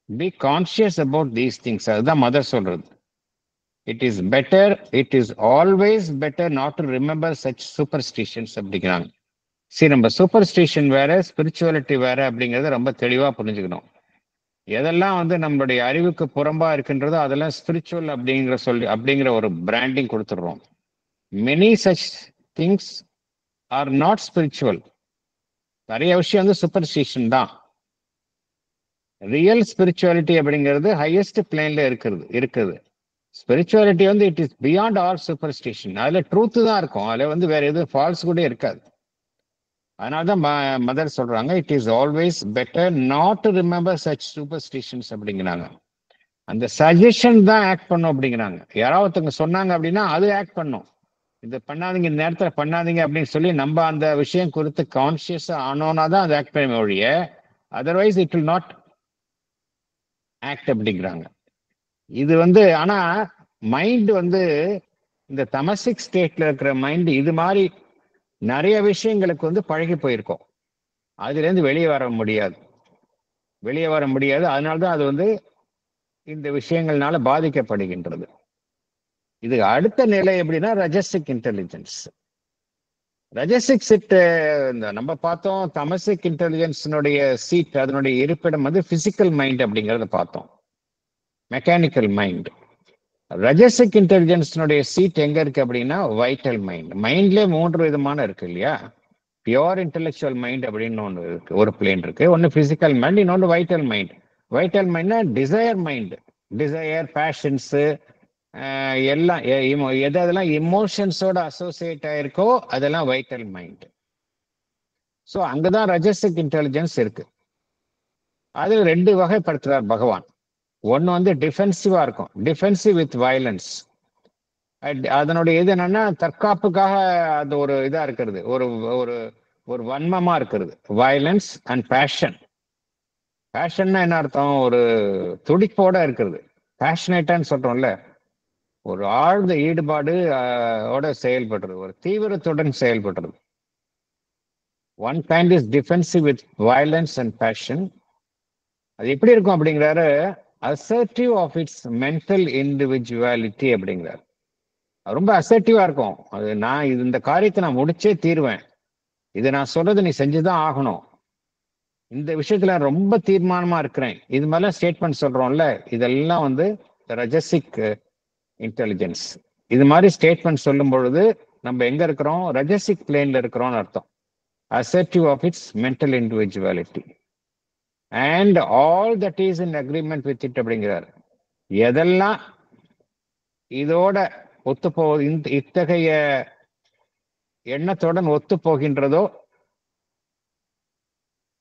Speaker 1: be conscious about these things. அதுதான் மதர் சொல்றது. It is always better not to remember such superstitions அப்படிங்கிறாங்க. சரி, நம்ம சூப்பர்ஸ்டிஷன் வேற, ஸ்பிரிச்சுவாலிட்டி வேற அப்படிங்கிறத ரொம்ப தெளிவா புரிஞ்சுக்கணும். எதெல்லாம் வந்து நம்மளுடைய அறிவுக்கு புறம்பா இருக்கின்றதோ அதெல்லாம் ஸ்பிரிச்சுவல் அப்படிங்கிற ஒரு பிராண்டிங் கொடுத்துடுறோம். Many such things are not spiritual. நிறைய விஷயம் வந்து சூப்பர்ஸ்டிஷன் தான். ரியல் ஸ்பிரிச்சுவாலிட்டி அப்படிங்கிறது ஹையஸ்ட் பிளேன்ல இருக்குது. ஸ்பிரிச்சுவாலிட்டி வந்து it is beyond all superstition. அதுல ட்ரூத் தான் இருக்கும், அதுல வந்து வேற எதுவும் ஃபால்ஸ் கூட இருக்காது. அதனால்தான் மதர் சொல்றாங்க, it is always better not to remember such superstitions அப்படிங்கிறாங்க. அந்த சஜஷன் தான் ஆக்ட் பண்ணும் அப்படிங்கிறாங்க. யாராவது ஒருத்தவங்க சொன்னாங்க அப்படின்னா அது ஆக்ட் பண்ணும். இது பண்ணாதீங்க, இந்த நேரத்துல பண்ணாதீங்க அப்படின்னு சொல்லி நம்ம அந்த விஷயம் குறித்து கான்சியஸா ஆனோனா தான் அது ஆக்ட் பண்ண ஒழிய, otherwise it will not act அப்படிங்கிறாங்க. இது வந்து ஆனா மைண்ட் வந்து இந்த தமசிக் ஸ்டேட்ல இருக்கிற மைண்ட் இது மாதிரி நிறைய விஷயங்களுக்கு வந்து பழகி போயிருக்கோம். அதுலேருந்து வெளியே வர முடியாது. அதனால்தான் அது வந்து இந்த விஷயங்கள்னால பாதிக்கப்படுகின்றது. இது அடுத்த நிலை எப்படின்னா ரஜசிக் இன்டெலிஜென்ஸ். ரஜசிக் சீட் இந்த நம்ம பார்த்தோம். தமசிக் இன்டெலிஜென்ஸினுடைய சீட், அதனுடைய இருப்பிடம் வந்து பிசிக்கல் மைண்ட் அப்படிங்கிறத பார்த்தோம், மெக்கானிக்கல் மைண்ட். ரஜசிக் இன்டெலிஜென்ஸினுடைய சீட் எங்க இருக்கு அப்படின்னா வைட்டல் மைண்ட். மைண்ட்லேயே 3 விதமான இருக்கு இல்லையா? பியோர் இன்டெலெக்சுவல் மைண்ட் அப்படின்னு ஒன்று இருக்கு, ஒரு பிளேன் இருக்கு. ஒன்று பிசிக்கல் மைண்ட், இன்னொன்று வைட்டல் மைண்ட். வைட்டல் மைண்ட்னா டிசையர் மைண்ட். டிசையர், பேஷன்ஸு, எல்லாம் எதெல்லாம் இமோஷன்ஸோட அசோசியேட் ஆயிருக்கோ அதெல்லாம் வைட்டல் மைண்ட். ஸோ அங்கதான் ரஜசிக் இன்டெலிஜென்ஸ் இருக்கு. அது 2 வகைப்படுத்துறார் பகவான். ஒன்று வந்து டிஃபென்சிவா இருக்கும், டிஃபென்சிவ் வித் வயலன்ஸ். அதனுடைய இது என்னன்னா தற்காப்புக்காக அது ஒரு இதா இருக்கிறது, ஒரு ஒரு ஒரு வன்மமா இருக்கிறது. Violence and fashion. பேஷன்னா என்ன அர்த்தம்? ஒரு துடிப்போட இருக்கிறது. பேஷனேட்டான்னு சொல்றோம்ல, ஒரு ஆழ்ந்த ஈடுபாடு ஓட செயல்படுறது, ஒரு தீவிரத்துடன் செயல்படுறது. One kind is defensive with violence and passion. அது எப்படி இருக்கும் அப்படிங்கிறாரு? Assertive of its mental individuality அப்படிங்கிறார். ரொம்ப அசர்ட்டிவா இருக்கும். அது நான் இந்த காரியத்தை நான் முடிச்சே தீருவேன், இது நான் சொல்றது நீ செஞ்சுதான் ஆகணும், இந்த விஷயத்துல ரொம்ப தீர்மானமா இருக்கிறேன், இது மாதிரிலாம் ஸ்டேட்மெண்ட் சொல்றோம்ல, இதெல்லாம் வந்து ரஜசிக் இன்டெலிஜென்ஸ். இது மாதிரி ஸ்டேட்மெண்ட் சொல்லும் பொழுது நம்ம எங்க இருக்கிறோம்? ரஜசிக் பிளேன்ல இருக்கிறோம்னு அர்த்தம். Assertive of its mental individuality and all that is in agreement with it அப்படிங்கிறார். எதெல்லாம் இதோட ஒத்துப்போ இத்தகைய எண்ணத்துடன் ஒத்து போகின்றதோ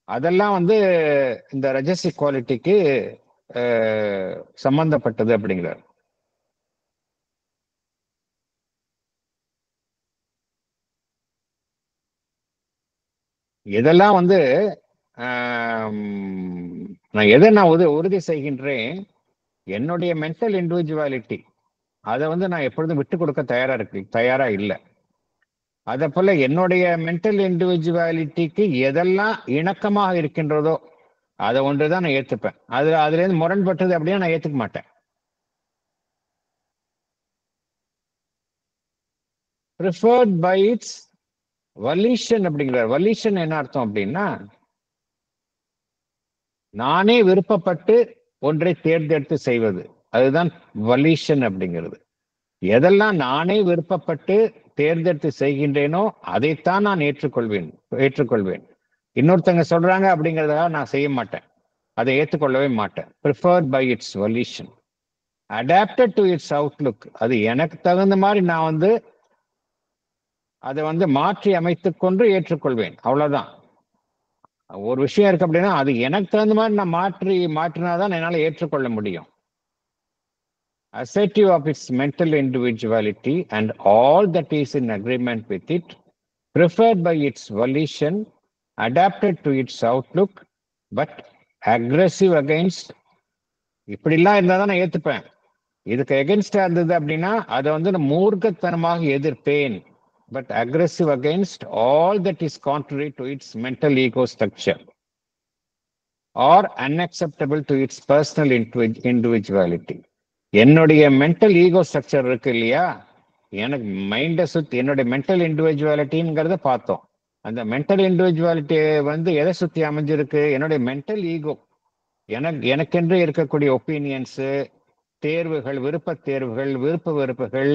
Speaker 1: அதெல்லாம் வந்து இந்த ரஜசிக் குவாலிட்டிக்கு சம்பந்தப்பட்டது அப்படிங்கிறார். இதெல்லாம் வந்து நான் உறுதி செய்கின்றேன், என்னுடைய மென்டல் இண்டிவிஜுவாலிட்டி அதை வந்து நான் எப்பொழுதும் விட்டு கொடுக்க தயாரா இல்லை. அதை போல என்னுடைய மென்டல் இண்டிவிஜுவாலிட்டிக்கு எதெல்லாம் இணக்கமாக இருக்கின்றதோ அதை ஒன்றுதான் நான் ஏத்துப்பேன். அதுல இருந்து முரண்பட்டது அப்படின்னா நான் ஏத்துக்க மாட்டேன். preferred by its volition அப்படிங்கிறார். வலிஷன் என்ன அர்த்தம் அப்படின்னா, நானே விருப்பப்பட்டு ஒன்றை தேர்ந்தெடுத்து செய்வது, அதுதான் வலிஷன் அப்படிங்கிறது. எதெல்லாம் நானே விருப்பப்பட்டு தேர்ந்தெடுத்து செய்கின்றேனோ அதைத்தான் நான் ஏற்றுக்கொள்வேன். இன்னொருத்தங்க சொல்றாங்க அப்படிங்கிறதுக்காக நான் செய்ய மாட்டேன், அதை ஏற்றுக்கொள்ளவே மாட்டேன். preferred by its volition, adapted to its outlook, அது எனக்கு தகுந்த மாதிரி நான் வந்து அதை வந்து மாற்றி அமைத்துக் கொண்டு ஏற்றுக்கொள்வேன், அவ்வளவுதான். ஒரு விஷயம் இருக்கு அப்படின்னா அது எனக்கு தகுந்த மாதிரி நான் மாற்றினாதான் என்னால ஏற்றுக்கொள்ள முடியும். Assertive of its mental individuality and all that is in agreement with it, preferred by its volition, adapted to its outlook, but aggressive against. இப்படிலாம் இருந்தால் தான் நான் ஏற்றுப்பேன். இதுக்கு எகென்ஸ்டா இருந்தது அப்படின்னா அதை வந்து நான் மூர்க்கத்தனமாக எதிர்ப்பேன். But aggressive against all that is contrary to its mental ego structure or unacceptable to its personal individuality. என்னுடைய மென்டல் ஈகோ ஸ்ட்ரக்சர் இருக்கு இல்லையா, எனக்கு மைண்டை சுத்தி என்னுடைய மென்டல் இண்டிவிஜுவாலிட்டிங்கிறத பார்த்தோம். அந்த மென்டல் இண்டிவிஜுவாலிட்டி வந்து எதை சுத்தி அமைஞ்சிருக்கு? என்னுடைய மென்டல் ஈகோ, எனக்கென்று இருக்கக்கூடிய ஒப்பீனியன்ஸு, தேர்வுகள், விருப்ப தேர்வுகள், விருப்ப வெறுப்புகள்,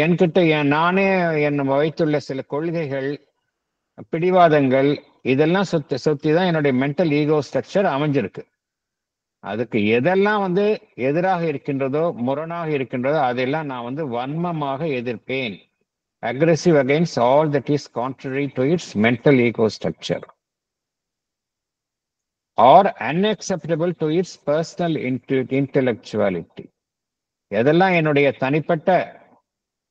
Speaker 1: என்கிட்ட நானே வைத்துள்ள சில கொள்கைகள், பிடிவாதங்கள், இதெல்லாம் சுத்தி தான் என்னுடைய மென்டல் ஈகோ ஸ்ட்ரக்சர் அமைஞ்சிருக்கு. அதுக்கு எதெல்லாம் வந்து எதிராக இருக்கின்றதோ, முரணாக இருக்கின்றதோ அதெல்லாம் நான் வந்து வன்மமாக எதிர்ப்பேன். aggressive against all that is contrary to its mental ego structure or unacceptable to its personal intellectuality. எதெல்லாம் என்னுடைய தனிப்பட்ட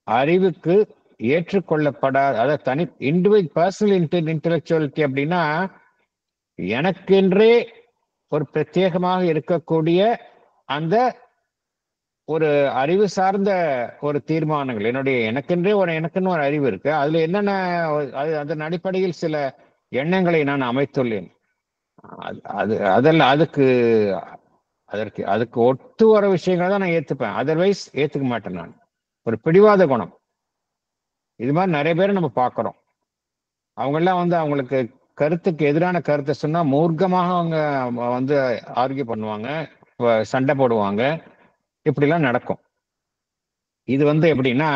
Speaker 1: அறிவுக்கு ஏற்றுக்கொள்ளப்படாத, அதாவது பர்சனல் இன்டெலெக்சுவாலிட்டி அப்படின்னா எனக்கென்றே ஒரு பிரத்யேகமாக இருக்கக்கூடிய அந்த ஒரு அறிவு சார்ந்த ஒரு தீர்மானங்கள், எனக்கென்றே எனக்குன்னு ஒரு அறிவு இருக்கு. அதுல என்னென்ன அதன் அடிப்படையில் சில எண்ணங்களை நான் அமைத்துள்ளேன். அதெல்லாம் அதுக்கு ஒத்து வர விஷயங்களை தான் நான் ஏத்துப்பேன். அதர்வைஸ் ஏத்துக்க மாட்டேன். நான் ஒரு பிடிவாத குணம். இது மாதிரி நிறைய பேரை நம்ம பார்க்கிறோம். அவங்கெல்லாம் அவங்களுக்கு கருத்துக்கு எதிரான கருத்தை சொன்னா மூர்க்கமாக அவங்க ஆர்கியூ பண்ணுவாங்க, சண்டை போடுவாங்க. இப்படிலாம் நடக்கும். இது எப்படின்னா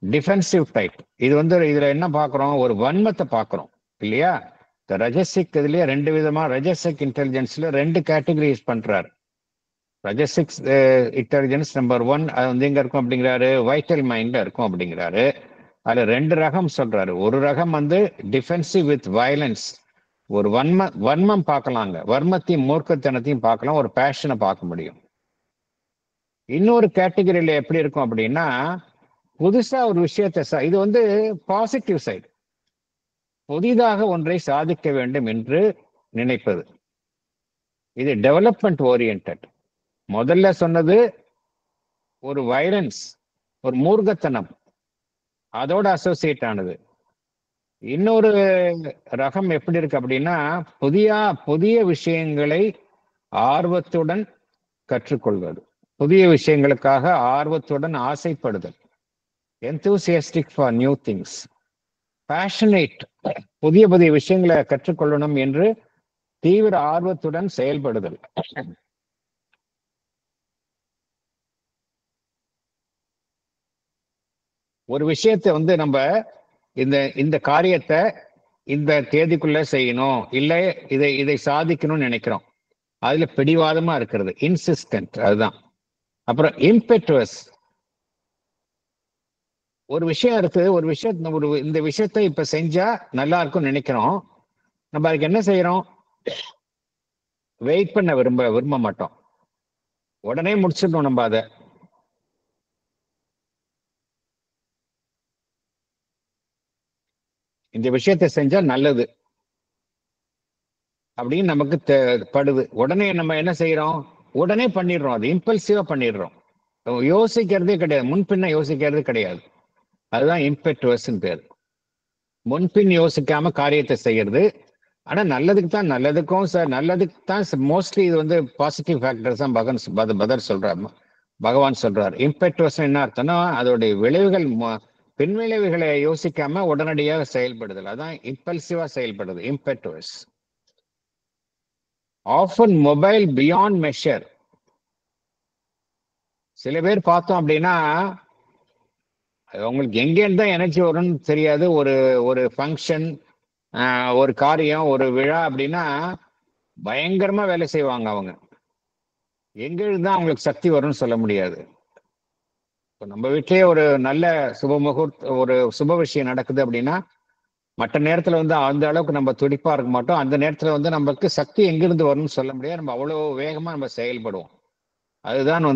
Speaker 1: டிஃபென்சிவ் டைப். இதுல என்ன பார்க்கிறோம்? ஒரு வன்மத்தை பார்க்கிறோம் இல்லையா? ரஜசிக் இதுலயே 2 விதமா, ரஜசிக் இன்டெலிஜென்ஸ்ல 2 கேட்டகரிஸ் பண்றாரு. ரஜசிக் இன்டெலிஜென்ஸ் நம்பர் 1 அது எங்க இருக்கும் அப்படிங்கிறாரு? வைட்டல் மைண்ட்ல இருக்கும் அப்படிங்கிறாரு. அதுல 2 ரகம் சொல்றாரு. ஒரு ரகம் டிஃபென்சிவ் வித் வயலன்ஸ், ஒரு வன்மம் பார்க்கலாங்க, வர்மத்தையும் மூர்க்கத்தனத்தையும் பார்க்கலாம், ஒரு பேஷனை பார்க்க முடியும். இன்னொரு கேட்டகரியில எப்படி இருக்கும் அப்படின்னா, புதுசா ஒரு விஷயத்தை இது பாசிட்டிவ் சைடு, புதிதாக ஒன்றை சாதிக்க வேண்டும் என்று நினைப்பது. இது டெவலப்மெண்ட் ஓரியன்ட். முதல்ல சொன்னது ஒரு வயலன்ஸ், ஒரு மூர்க்கத்தனம், அதோட அசோசியேட் ஆனது. இன்னொரு ரகம் எப்படி இருக்கு அப்படின்னா, புதிய விஷயங்களை ஆர்வத்துடன் கற்றுக்கொள்வது, புதிய விஷயங்களுக்காக ஆர்வத்துடன் ஆசைப்படுதல், enthusiastic for new things, passionate, புதிய விஷயங்களை கற்றுக்கொள்ளணும் என்று தீவிர ஆர்வத்துடன் செயல்படுதல். ஒரு விஷயத்தை நம்ம இந்த காரியத்தை இந்த தேதிக்குள்ள செய்யணும், இல்ல இதை சாதிக்கணும்னு நினைக்கிறோம். அதுல பிடிவாதமா இருக்கிறது, இன்சிஸ்டன்ட், அதுதான். அப்புறம் இம்பெட்டுவஸ். ஒரு விஷயம் இருக்கு, இந்த விஷயத்தை இப்ப செஞ்சா நல்லா இருக்கும்னு நினைக்கிறோம். நம்ம அதுக்கு என்ன செய்யறோம்? வெயிட் பண்ண விரும்ப மாட்டோம், உடனே முடிச்சிடணும் நம்ம அதை. இந்த விஷயத்தை செஞ்சா நல்லது அப்படின்னு நமக்கு படுது. உடனே நம்ம என்ன செய்யறோம்? உடனே பண்ணிடுறோம், அது இம்பல்சிவா பண்ணிடுறோம், யோசிக்கிறதே கிடையாது, முன்பின்ன யோசிக்கிறது கிடையாது. அதுதான் இம்பெட்டுவஸ் பேர். முன்பின் யோசிக்காம காரியத்தை செய்யறது. ஆனா நல்லதுக்கு தான் மோஸ்ட்லி இது பாசிட்டிவ் ஃபேக்டர்ஸ் தான் பகவான் சொல்றார். இம்பெட்டுவஸ் என்ன அர்த்தம்னா, அதோடைய விளைவுகள், பின்விளைவுகளை யோசிக்காம உடனடியாக செயல்படுதல், அதான் இம்பல்சிவா செயல்படுது, impetuous. Often mobile beyond measure. சில பேர் பார்த்தோம் அப்படின்னா, உங்களுக்கு எங்கேருந்து தான் எனர்ஜி வரும்னு தெரியாது. ஒரு ஃபங்க்ஷன், ஒரு காரியம், ஒரு விழா அப்படின்னா பயங்கரமா வேலை செய்வாங்க. அவங்க எங்க இருந்தா அவங்களுக்கு சக்தி வரும்னு சொல்ல முடியாது. நம்ம வீட்டிலேயே ஒரு நல்ல ஒரு சுப விஷயம் நடக்குது அப்படின்னா, மற்ற நேரத்துல அந்த அளவுக்கு நம்ம துடிப்பா இருக்க மாட்டோம். அந்த நேரத்துல நமக்கு சக்தி எங்கிருந்து வரும்னு சொல்ல முடியாது. நம்ம அவ்வளவு வேகமா நம்ம செயல்படுவோம். அதுதான்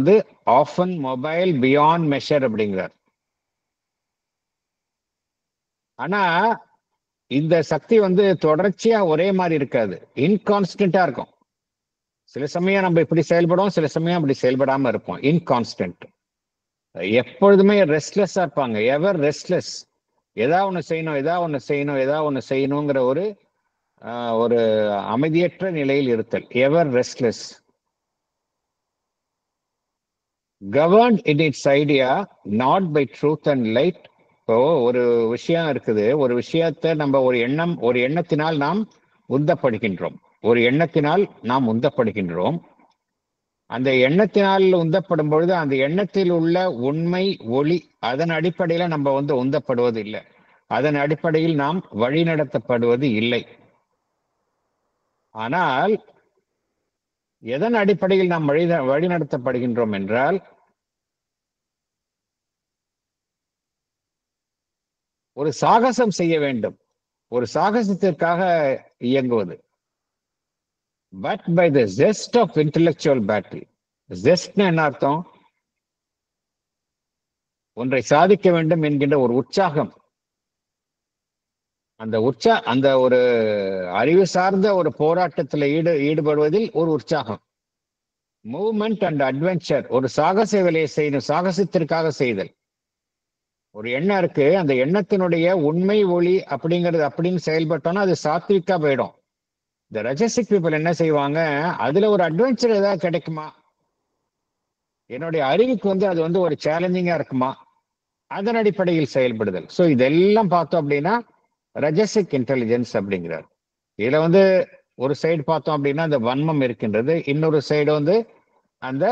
Speaker 1: ஆஃபன் மொபைல் பியாண்ட் மெஷர் அப்படிங்கிறார். ஆனா இந்த சக்தி தொடர்ச்சியா ஒரே மாதிரி இருக்காது, இன்கான்ஸ்டன்டா இருக்கும். சில சமயம் நம்ம இப்படி செயல்படுவோம், சில சமயம் அப்படி செயல்படாம இருப்போம். இன்கான்ஸ்டன்ட், எப்பொழுதுமே ரெஸ்ட்லெஸ்ஸா இருப்பாங்க, எவர் ரெஸ்ட்லெஸ். ஏதாவது ஒண்ணு செய்யணுங்கிற ஒரு அமைதியற்ற நிலையில் இருத்தல், ever restless. Governed in its idea, not by truth and light. இப்போ ஒரு விஷயம் இருக்குது, ஒரு விஷயத்தை நம்ம ஒரு எண்ணத்தினால் நாம் உந்தப்படுகின்றோம். அந்த எண்ணத்தினால் உந்தப்படும் பொழுது அந்த எண்ணத்தில் உள்ள உண்மை ஒளி, அதன் அடிப்படையில நம்ம உந்தப்படுவது இல்லை, அதன் அடிப்படையில் நாம் வழிநடத்தப்படுவது இல்லை. ஆனால் எதன் அடிப்படையில் நாம் வழிநடத்தப்படுகின்றோம் என்றால், ஒரு சாகசம் செய்ய வேண்டும், ஒரு சாகசத்திற்காக இயங்குவது. But by the zest of intellectual battle. ஜெஸ்ட்னா என்ன அர்த்தம்? ஒன்றை சாதிக்க வேண்டும் என்கின்ற ஒரு உற்சாகம். அந்த ஒரு அறிவு சார்ந்த ஒரு போராட்டத்தில் ஈடுபடுவதில் ஒரு உற்சாகம். மூவ்மெண்ட் அண்ட் அட்வென்ச்சர், ஒரு சாகச வேலையை செய்யணும், சாகசத்திற்காக செய்தல். ஒரு எண்ணம் இருக்கு, அந்த எண்ணத்தினுடைய உண்மை ஒளி அப்படிங்கிறது அப்படின்னு செயல்பட்டோம்னா அது சாத்விக்கா போயிடும். இந்த ரஜசிக் பீப்புள் என்ன செய்வாங்க, அதுல ஒரு அட்வென்ச்சர் ஏதாவது கிடைக்குமா, என்னுடைய அறிவுக்கு அது ஒரு சேலஞ்சிங்கா இருக்குமா, அதன் அடிப்படையில் செயல்படுதல். ஸோ இதெல்லாம் பார்த்தோம் அப்படின்னா ரஜசிக் இன்டெலிஜென்ஸ் அப்படிங்கிறார். இதுல ஒரு சைடு பார்த்தோம் அப்படின்னா அந்த வன்மம் இருக்கின்றது, இன்னொரு சைடு அந்த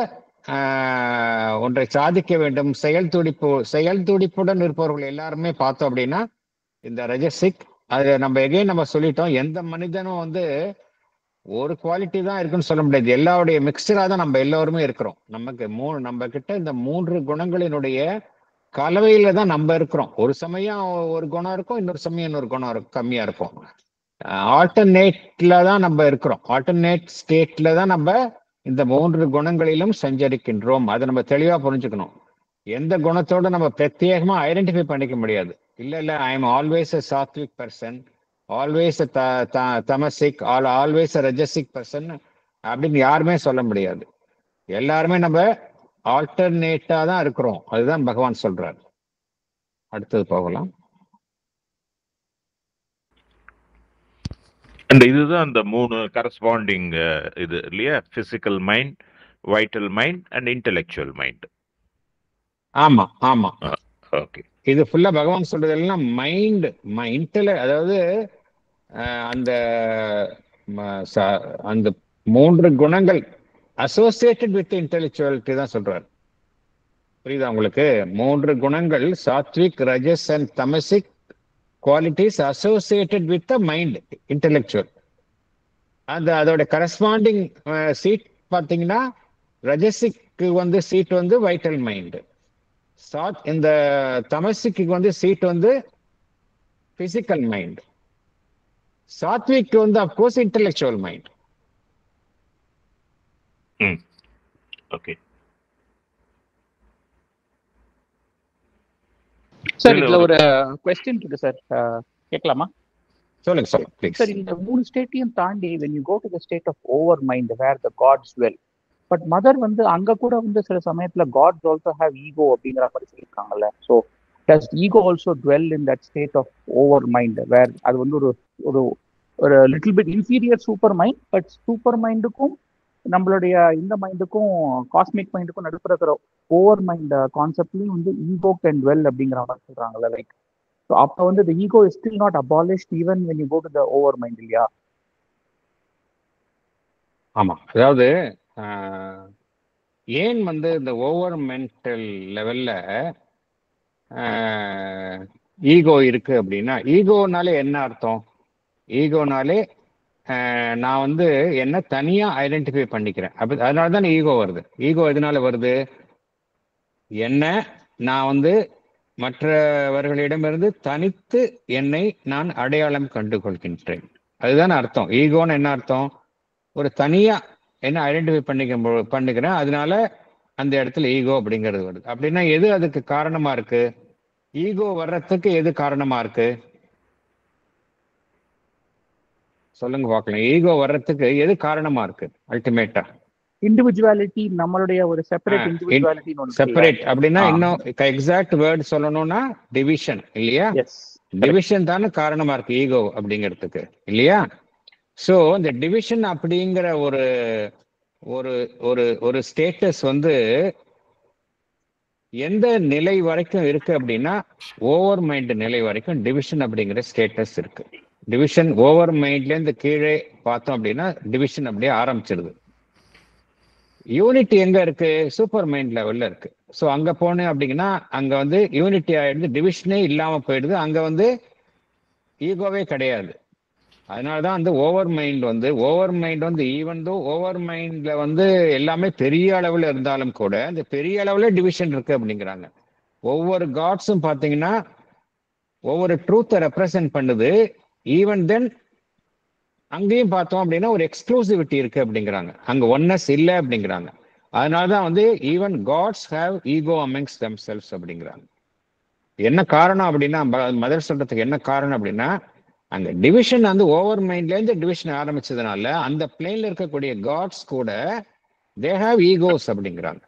Speaker 1: ஒன்றை சாதிக்க வேண்டும் செயல் துடிப்புடன் இருப்பவர்கள் எல்லாருமே பார்த்தோம் அப்படின்னா இந்த ரஜசிக். அது நம்ம சொல்லிட்டோம், எந்த மனிதனும் ஒரு குவாலிட்டி தான் இருக்குன்னு சொல்ல முடியாது, எல்லாருடைய மிக்சரா தான் நம்ம எல்லாருமே இருக்கிறோம். நம்ம கிட்ட இந்த 3 குணங்களினுடைய கலவையில தான் நம்ம இருக்கிறோம். ஒரு சமயம் ஒரு குணம் இருக்கும், இன்னொரு சமயம் இன்னொரு குணம் கம்மியா இருக்கும். ஆல்டர்னேட்ல தான் நம்ம இருக்கிறோம், ஆல்டர்னேட் ஸ்டேட்ல தான் நம்ம இந்த 3 குணங்களிலும் சஞ்சரிக்கின்றோம். அதை நம்ம தெளிவா புரிஞ்சுக்கணும். எந்த குணத்தோட நம்ம பிரத்யேகமா ஐடென்டிஃபை பண்ணிக்க முடியாது. இல்ல I am always a sattvic person, always tamasic, always a rajasic person அப்படின்னு யாருமே சொல்ல முடியாது. எல்லாருமே நம்ம ஆல்டர்னேட்டா தான் இருக்கிறோம், அதுதான் பகவான் சொல்றார். அடுத்தது போகலாம்.
Speaker 2: அந்த இதுதான் அந்த 3 கரஸ்பாண்டிங் இது இல்லையா, physical mind, vital mind and intellectual mind.
Speaker 1: ஆமா ஆமா,
Speaker 2: ஓகே.
Speaker 1: இது ஃபுல்லா பகவான் சொல்றது எல்லாம் மைண்ட், அதாவது அந்த அந்த 3 குணங்கள் அசோசியேட்டட் வித் இன்டெலெக்சுவாலிட்டி தான் சொல்றாரு. புரியுதா உங்களுக்கு? 3 குணங்கள் sattvic, rajas and tamasic qualities associated with the mind, intellectual. அதோட கரஸ்பாண்டிங் சீட் பார்த்தீங்கன்னா ரஜசிக்கு சீட் வைட்டல் மைண்ட், இந்த தமசிக்கு சீட் பிசிக்கல் மைண்ட், சாத்விக்கு of course intellectual mind.
Speaker 2: Okay
Speaker 5: sir, இதுல ஒரு क्वेश्चन இருக்கு சார், கேட்கலாமா?
Speaker 1: சொல்லுங்க
Speaker 5: சார். இந்த 3 ஸ்டேட்டையும் தாண்டி when you go to the state of over mind where the gods dwell, but mother அங்க கூட சில சமயத்துல gods also have ego அப்படிங்கிற மாதிரி சொல்லியிருக்காங்கல்ல. So does ego also dwell in that state of over mind where அது ஒரு ஒரு little bit inferior super mind, but super மைண்டுக்கும் நம்மளுடைய இந்த மைண்டுக்கும் காஸ்மிக் மைண்டுக்கும் நடுப்புற இருக்கிற ஓவர் மைண்ட் கான்செப்ட்லயும் ஈகோ கேன் டுவெல் அப்படிங்கிற மாதிரி சொல்றாங்கல்ல. லைக் ஸோ அப்போ the ego is still not abolished even when you go to the over mind, இல்லையா?
Speaker 1: ஆமா, அதாவது ஏன் இந்த ஓவர் மென்டல் லெவல்ல ஈகோ இருக்கு அப்படின்னா, ஈகோனாலே என்ன அர்த்தம்? ஈகோனாலே நான் என்ன தனியா ஐடென்டிஃபை பண்ணிக்கிறேன், அதனாலதான் ஈகோ வருது. ஈகோ எதனால வருது? என்ன நான் மற்றவர்களிடமிருந்து தனித்து என்னை நான் அடையாளம் கண்டு கொள்கின்றேன், அதுதான் அர்த்தம். ஈகோன்னு என்ன அர்த்தம்? ஒரு தனியா என்ன ஐடென்டிஃபை பண்ணிக்கிறேன், அதனால அந்த இடத்துல ஈகோ அப்படிங்கிறது வருது. அப்படின்னா எது அதுக்கு காரணமா இருக்கு? ஈகோ வர்றதுக்கு எது காரணமா இருக்கு சொல்லுங்க பார்க்கலாம். ஈகோ வர்றதுக்கு எது காரணமா இருக்கு? அல்டிமேட்டா
Speaker 5: இண்டிவிஜுவாலிட்டி, நம்மளுடைய ஒரு செப்பரேட் இண்டிவிஜுவாலிட்டி.
Speaker 1: செப்பரேட் அப்படின்னா இன்னும் எக்ஸாக்ட் வேர்ட் சொல்லணும்னா டிவிஷன், இல்லையா? டிவிஷன் தானே காரணமா இருக்கு ஈகோ அப்படிங்கிறதுக்கு, இல்லையா? சோ இந்த டிவிஷன் அப்படிங்கிற ஒரு ஒரு ஒரு ஒரு ஸ்டேட்டஸ் எந்த நிலை வரைக்கும் இருக்கு அப்படின்னா ஓவர் மைண்ட் நிலை வரைக்கும் டிவிஷன் அப்படிங்கிற ஸ்டேட்டஸ் இருக்கு. டிவிஷன் ஓவர் மைண்ட்ல இருந்து கீழே பார்த்தோம் அப்படின்னா டிவிஷன் அப்படியே ஆரம்பிச்சிருது. யூனிட்டி எங்க இருக்கு? சூப்பர் மைண்ட் லெவல்ல இருக்கு. ஸோ அங்க போனேன் அப்படிங்கன்னா அங்க யூனிட்டி ஆயிடுது, டிவிஷனே இல்லாம போயிடுது, அங்க ஈகோவே கிடையாது. அதனாலதான் over mind even though over மைண்ட்ல எல்லாமே பெரிய அளவுல இருந்தாலும் கூட இந்த பெரிய அளவுல டிவிஷன் இருக்கு அப்படிங்கிறாங்க. ஒவ்வொரு காட்ஸும் பாத்தீங்கன்னா ஒவ்வொரு ட்ரூத்தை ரெப்ரசென்ட் பண்ணுது. ஈவன் தென் அங்கேயும் பார்த்தோம் அப்படின்னா ஒரு எக்ஸ்க்ளூசிவிட்டி இருக்கு அப்படிங்கிறாங்க, அங்க ஒன்னஸ் இல்லை அப்படிங்கிறாங்க. அதனாலதான் even gods have ego amongst themselves அப்படிங்கிறாங்க. என்ன காரணம் அப்படின்னா, மதர் சொல்றதுக்கு என்ன காரணம் அப்படின்னா, அங்க டிவிஷன் ஓவர் மைண்ட்ல இருந்து டிவிஷன் ஆரம்பிச்சதுனால அந்த பிளேன்ல இருக்கக்கூடிய காட்ஸ் கூட தே ஹாவ் ஈகோஸ் அப்படிங்கிறாங்க.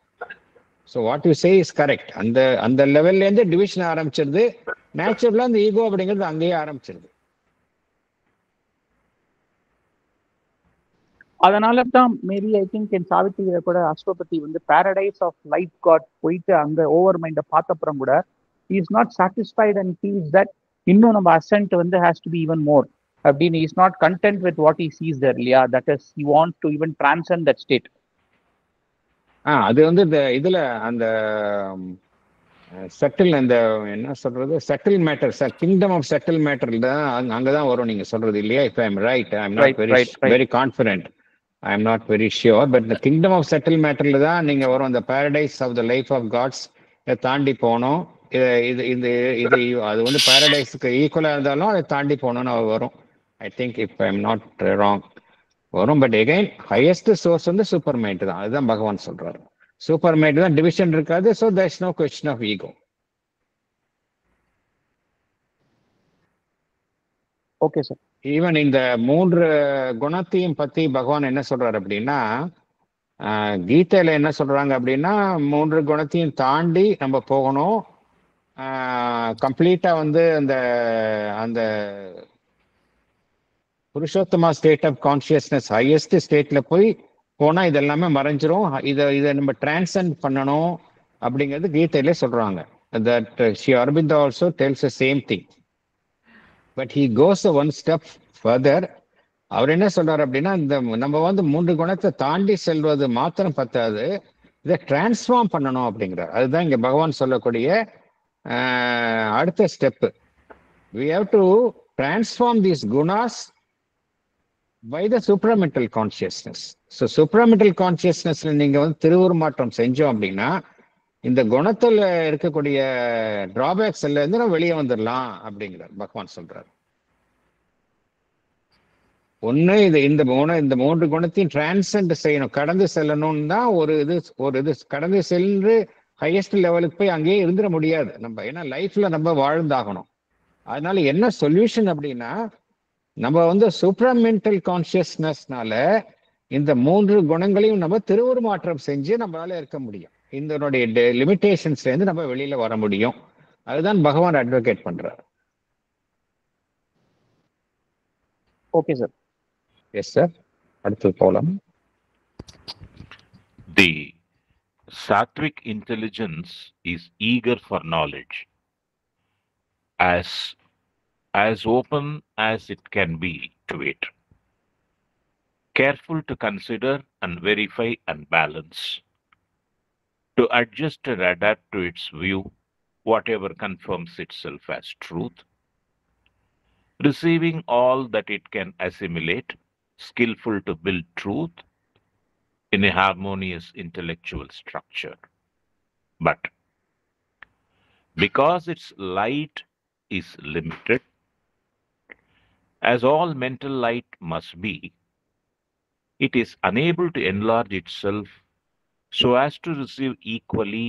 Speaker 1: So what you say is correct. அந்த லெவல்லேருந்து டிவிஷன் ஆரம்பிச்சிருது. நேச்சுரலாக அந்த ஈகோ அப்படிங்கிறது அங்கேயே ஆரம்பிச்சிருது.
Speaker 5: அதனால தான் மேபி ஐ திங்க் என் சாவித்திரியில கூட அஸ்ட்ரோபதி வந்து பாரடைஸ் ஆஃப் லைட் காட் போயிட்டு அங்க ஓவர் மைண்டை பார்த்தப்புறம் கூட is not satisfied and feels that இன்னும் நம்ம அசென்ட் வந்து has to be even more அப்படின்னு is not content with what he sees there இல்லையா. That is he want to even transcend that state.
Speaker 1: அது வந்து இந்த இதுல அந்த செட்டில் இந்த என்ன சொல்றது subtle matter kingdom of subtle matter தான் அங்கதான் வரும் நீங்க சொல்றது இல்லையா. If I am right, I am not very confident, I am not very sure, but இந்த கிங்டம் ஆஃப் செட்டில் மேட்டர்ல தான் நீங்க வரும். இந்த paradise of the life of gods இதை தாண்டி போனோம். இது அது வந்து பாரடைஸுக்கு ஈக்குவலா இருந்தாலும் அதை தாண்டி போகணும்னு வரும். I think if I am not wrong வரும். பட் எகைன் ஹையஸ்ட் சோர்ஸ் வந்து சூப்பர் மைண்ட் தான். அதுதான் பகவான் சொல்றாரு. சூப்பர் மைண்ட் தான், டிவிஷன் இருக்காது. So there is no question of ego.
Speaker 5: Okay sir.
Speaker 1: Even இந்த 3 குணத்தையும் பத்தி பகவான் என்ன சொல்றாரு அப்படின்னா, கீதையில என்ன சொல்றாங்க அப்படின்னா 3 குணத்தையும் தாண்டி நம்ம போகணும். கம்ப்ளீட்டா வந்து அந்த அந்த Purushottama state of consciousness highest ஸ்டேட்ல போய் போனா இது எல்லாமே மறைஞ்சிரும். இதை நம்ம டிரான்சென்ட் பண்ணணும் அப்படிங்கிறது கீதையில சொல்றாங்க. That Sri Aurobindo also tells the same thing. But he goes one step further. அவர் என்ன சொல்றாரு அப்படின்னா, இந்த நம்ம வந்து 3 குணத்தை தாண்டி செல்வது மாத்திரம் பத்தாது, இதை டிரான்ஸ்ஃபார்ம் பண்ணணும் அப்படிங்கிறார். அதுதான் இங்க பகவான் சொல்லக்கூடிய அடுத்த step. we have to transform these gunas by the supramental consciousness. So supramental consciousnessல நீங்க வந்து திருவுருமாற்றம் செஞ்சோம் அப்படின்னா இந்த குணத்துல இருக்கக்கூடிய டிராபேக்ஸ் எல்லாம் இருந்து நம்ம வெளியே வந்துடலாம் அப்படிங்கிறார் பகவான் சொல்றாரு. ஒண்ணு இந்த 3 குணத்தையும் டிரான்சென்ட் செய்யணும், கடந்து செல்லணும்னு தான் ஒரு இது கடந்து சென்று ஹையஸ்ட் லெவலுக்கு போய் அங்கேயே இருந்துட முடியாது நம்ம. ஏன்னா லைஃப்ல நம்ம வாழ்ந்தாகணும். அதனால என்ன சொல்யூஷன் அப்படின்னா, நம்ம வந்து சூப்ராமெண்டல் கான்சியஸ்னஸ்னால இந்த 3 குணங்களையும் நம்ம திருவுருமாற்றம் செஞ்சு நம்மளால இருக்க முடியும். இதனுடைய லிமிடேஷன்ஸ்ல இருந்து நம்ம வெளியில வர முடியும். அதுதான் பகவான் அட்வொகேட் பண்றார்.
Speaker 5: Okay sir.
Speaker 1: Yes sir. அடுத்து போலாம்.
Speaker 2: The sattvic intelligence is eager for knowledge, as open as it can be to it, careful to consider and verify and balance, to adjust and adapt to its view whatever confirms itself as truth, receiving all that it can assimilate, skillful to build truth in a harmonious intellectual structure. But because its light is limited, as all mental light must be, it is unable to enlarge itself so as to receive equally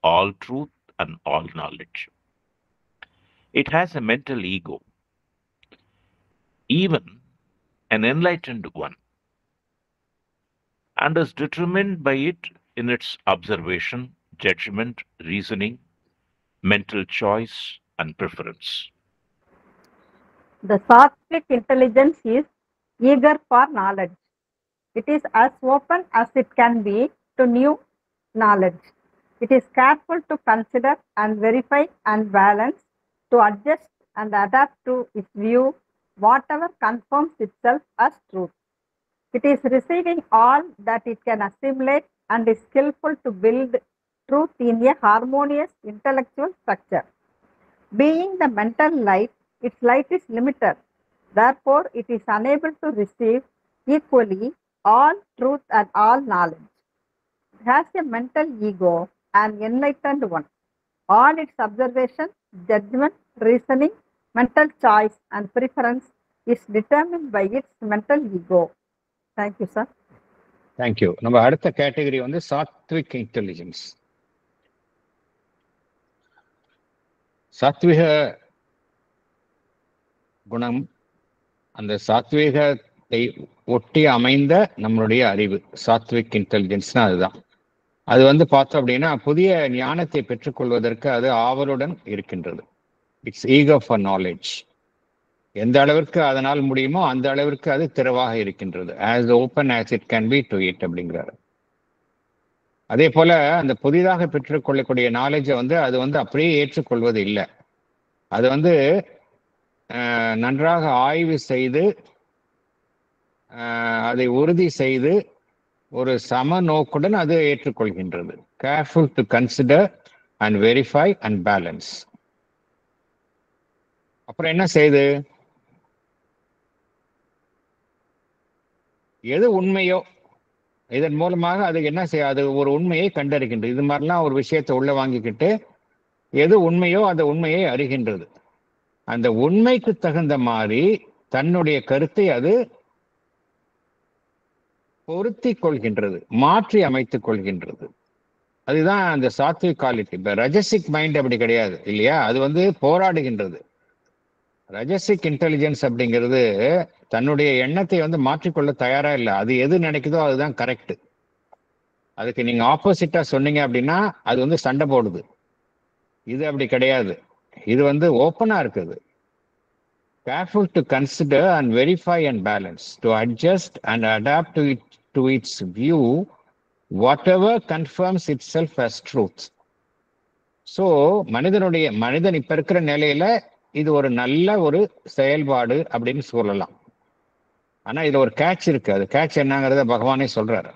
Speaker 2: all truth and all knowledge. It has a mental ego. Even an enlightened one, and is determined by it in its observation, judgment, reasoning, mental choice, and preference.
Speaker 6: The sattvic intelligence is eager for knowledge. It is as open as it can be to new knowledge. It is careful to consider and verify and balance, to adjust and adapt to its view whatever confirms itself as truth. It is receiving all that it can assimilate and is skillful to build truth in a harmonious intellectual structure. Being the mental light, its light is limited. Therefore, it is unable to receive equally all truth and all knowledge. It has a mental ego, an enlightened one. All its observation, judgment, reasoning, mental choice, and preference is determined by its mental ego. Thank you, sir.
Speaker 1: Thank you. நம்ம அடுத்த category வந்து Satwik intelligence. சாத்விக குணம், அந்த சாத்விக ஒட்டி அமைந்த நம்மளுடைய அறிவு. சாத்விக் இன்டெலிஜென்ஸ்னா அதுதான். அது வந்து பார்த்தோம் அப்படின்னா புதிய ஞானத்தை பெற்றுக்கொள்வதற்கு அது ஆவலுடன் இருக்கின்றது. It's eager for knowledge. எந்த அளவிற்கு அதனால் முடியுமோ அந்த அளவிற்கு அது திறவாக இருக்கின்றது. As open as it can B to it அப்படிங்கிறாரு. அதே போல அந்த புதிதாக பெற்றுக்கொள்ளக்கூடிய நாலேஜை வந்து அது வந்து அப்படியே ஏற்றுக்கொள்வது இல்லை. அது வந்து நன்றாக ஆய்வு செய்து அதை உறுதி செய்து ஒரு சம நோக்குடன் அது ஏற்றுக்கொள்கின்றது. Careful to consider and verify and balance. அப்புறம் என்ன செய்யுது? எது உண்மையோ இதன் மூலமாக அது என்ன செய்யாது? ஒரு உண்மையை கண்டறிகின்றது. இது மாதிரிலாம் ஒரு விஷயத்தை உள்ள வாங்கிக்கிட்டு எது உண்மையோ அந்த உண்மையை அறிகின்றது. அந்த உண்மைக்கு தகுந்த மாதிரி தன்னுடைய கருத்தை அது பொருத்தி கொள்கின்றது, மாற்றி அமைத்துக் கொள்கின்றது. அதுதான் அந்த சாத்விக் குவாலிட்டி. இப்ப ரஜசிக் மைண்ட் அப்படி கிடையாது இல்லையா? அது வந்து போராடுகின்றது. ரஜசிக் இன்டெலிஜென்ஸ் அப்படிங்கிறது தன்னுடைய எண்ணத்தை வந்து மாற்றிக்கொள்ள தயாரா இல்லை. அது எது நினைக்குதோ அதுதான் கரெக்ட். அதுக்கு நீங்க ஆப்போசிட்டா சொன்னீங்க அப்படின்னா அது வந்து சண்டை போடுது. இது அப்படி கிடையாது. இது வந்து ஓப்பனா இருக்குது. Careful to consider and verify and balance, to adjust and adapt to its view, whatever confirms itself as truth. So, மனிதன் இப்ப இருக்கிற நிலையில இது ஒரு நல்ல ஒரு செயல்பாடு அப்படின்னு சொல்லலாம். ஆனா இதுல ஒரு கேட்ச் இருக்கு. அது கேட்ச் என்னங்கிறத பகவானே சொல்றாரு.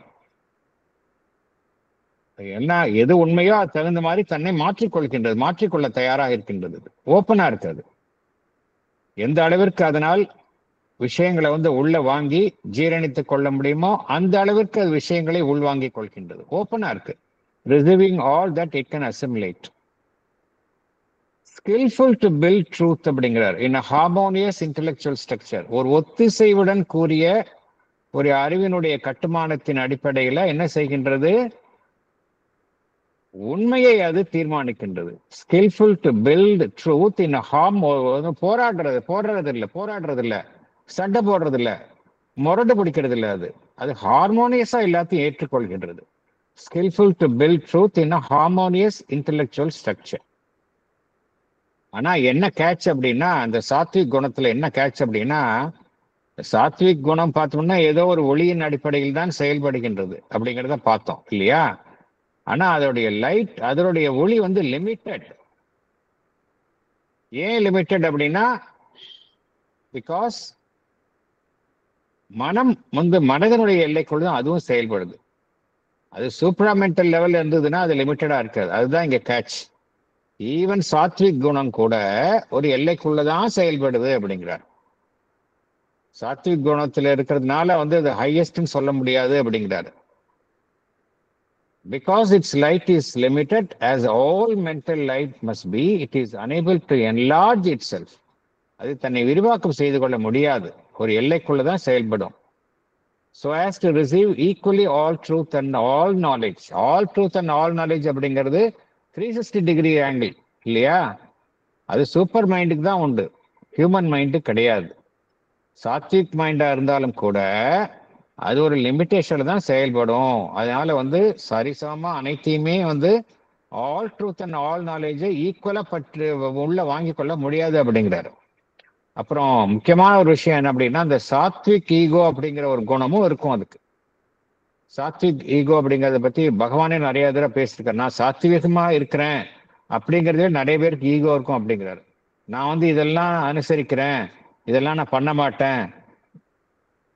Speaker 1: என்ன எது உண்மையோ அது தகுந்த மாதிரி தன்னை மாற்றிக்கொள்கின்றது, மாற்றிக்கொள்ள தயாராக இருக்கின்றது, ஓப்பனா இருக்காது. எந்த அளவிற்கு அதனால் விஷயங்களை வந்து உள்ள வாங்கி ஜீரணித்துக் கொள்ள முடியுமோ அந்த அளவிற்கு அது விஷயங்களை உள்வாங்கிக் கொள்கின்றது. ஓப்பனா இருக்கு. Receiving all that it can assimilate. Skilful to build truth அப்படிங்கிறார். In a harmonious intellectual structure. ஒரு ஒத்திசைவுடன் கூறிய ஒரு அறிவினுடைய கட்டுமானத்தின் அடிப்படையில என்ன செய்கின்றது? உண்மையை அது தீர்மானிக்கின்றது. Skilful to build truth in போராடுறது இல்லை, சண்டை போடுறது இல்லை, முரடு பிடிக்கிறது இல்லை. அது ஹார்மோனியஸா எல்லாத்தையும் ஏற்றுக்கொள்கின்றது. Skilful to build truth in harmonious intellectual structure. ஆனா என்ன கேட்ச் அப்படின்னா, அந்த சாத்விக் குணத்துல என்ன கேட்ச் அப்படின்னா, சாத்விக் குணம் பார்த்தோம்னா ஏதோ ஒரு ஒளியின் அடிப்படையில் தான் செயல்படுகின்றது அப்படிங்கிறத பார்த்தோம் இல்லையா? ஆனா அதனுடைய ஒளி வந்து லிமிட்டட். ஏன் லிமிட்டட் அப்படின்னா, பிகாஸ் மனம் வந்து மனதனுடைய எல்லைக்குள்ள தான் அதுவும் செயல்படுது. அது சூப்ராமெண்டல் லெவல்ல இருந்ததுன்னா அது லிமிட்டடா இருக்காது. அதுதான் இங்க கேட்ச். ஈவன் சாத்விக் குணம் கூட ஒரு எல்லைக்குள்ளதான் செயல்படுது அப்படிங்கிறார். சாத்விக் குணத்துல இருக்கிறதுனால வந்து அது ஹையஸ்ட்னு சொல்ல முடியாது அப்படிங்கிறாரு. Because its light is limited, as all mental light must be, it is unable to enlarge itself. அது தன்னை விரிவாக்கம் செய்து கொள்ள முடியாது. ஒரு எல்லைக்குள்ளதான் செயல்படும். So as to receive equally all truth and all knowledge. All truth and all knowledge அப்படிங்கிறது 360 degree angle இல்லையா? அது சூப்பர் மைண்டுக்கு தான் உண்டு, ஹியூமன் மைண்டு கிடையாது. சாத்விக் மைண்டா இருந்தாலும் கூட அது ஒரு லிமிட்டேஷன்ல தான் செயல்படும். அதனால வந்து சரிசமமா அனைத்தையுமே வந்து ஆல் ட்ரூத் அண்ட் ஆல் நாலேஜை ஈக்குவலா உள்ள வாங்கி கொள்ள முடியாது அப்படிங்கிறாரு. அப்புறம் முக்கியமான ஒரு விஷயம் என்ன அப்படின்னா, அந்த சாத்விக் ஈகோ அப்படிங்கிற ஒரு குணமும் இருக்கும். அதுக்கு சாத்விக் ஈகோ அப்படிங்கிறத பத்தி பகவானே நிறைய தடவை பேசியிருக்காரு. நான் சாத்விகமா இருக்கிறேன் அப்படிங்கிறதே நிறைய பேருக்கு ஈகோ இருக்கும் அப்படிங்கிறாரு. நான் வந்து இதெல்லாம் அனுசரிக்கிறேன், இதெல்லாம் நான் பண்ண மாட்டேன்,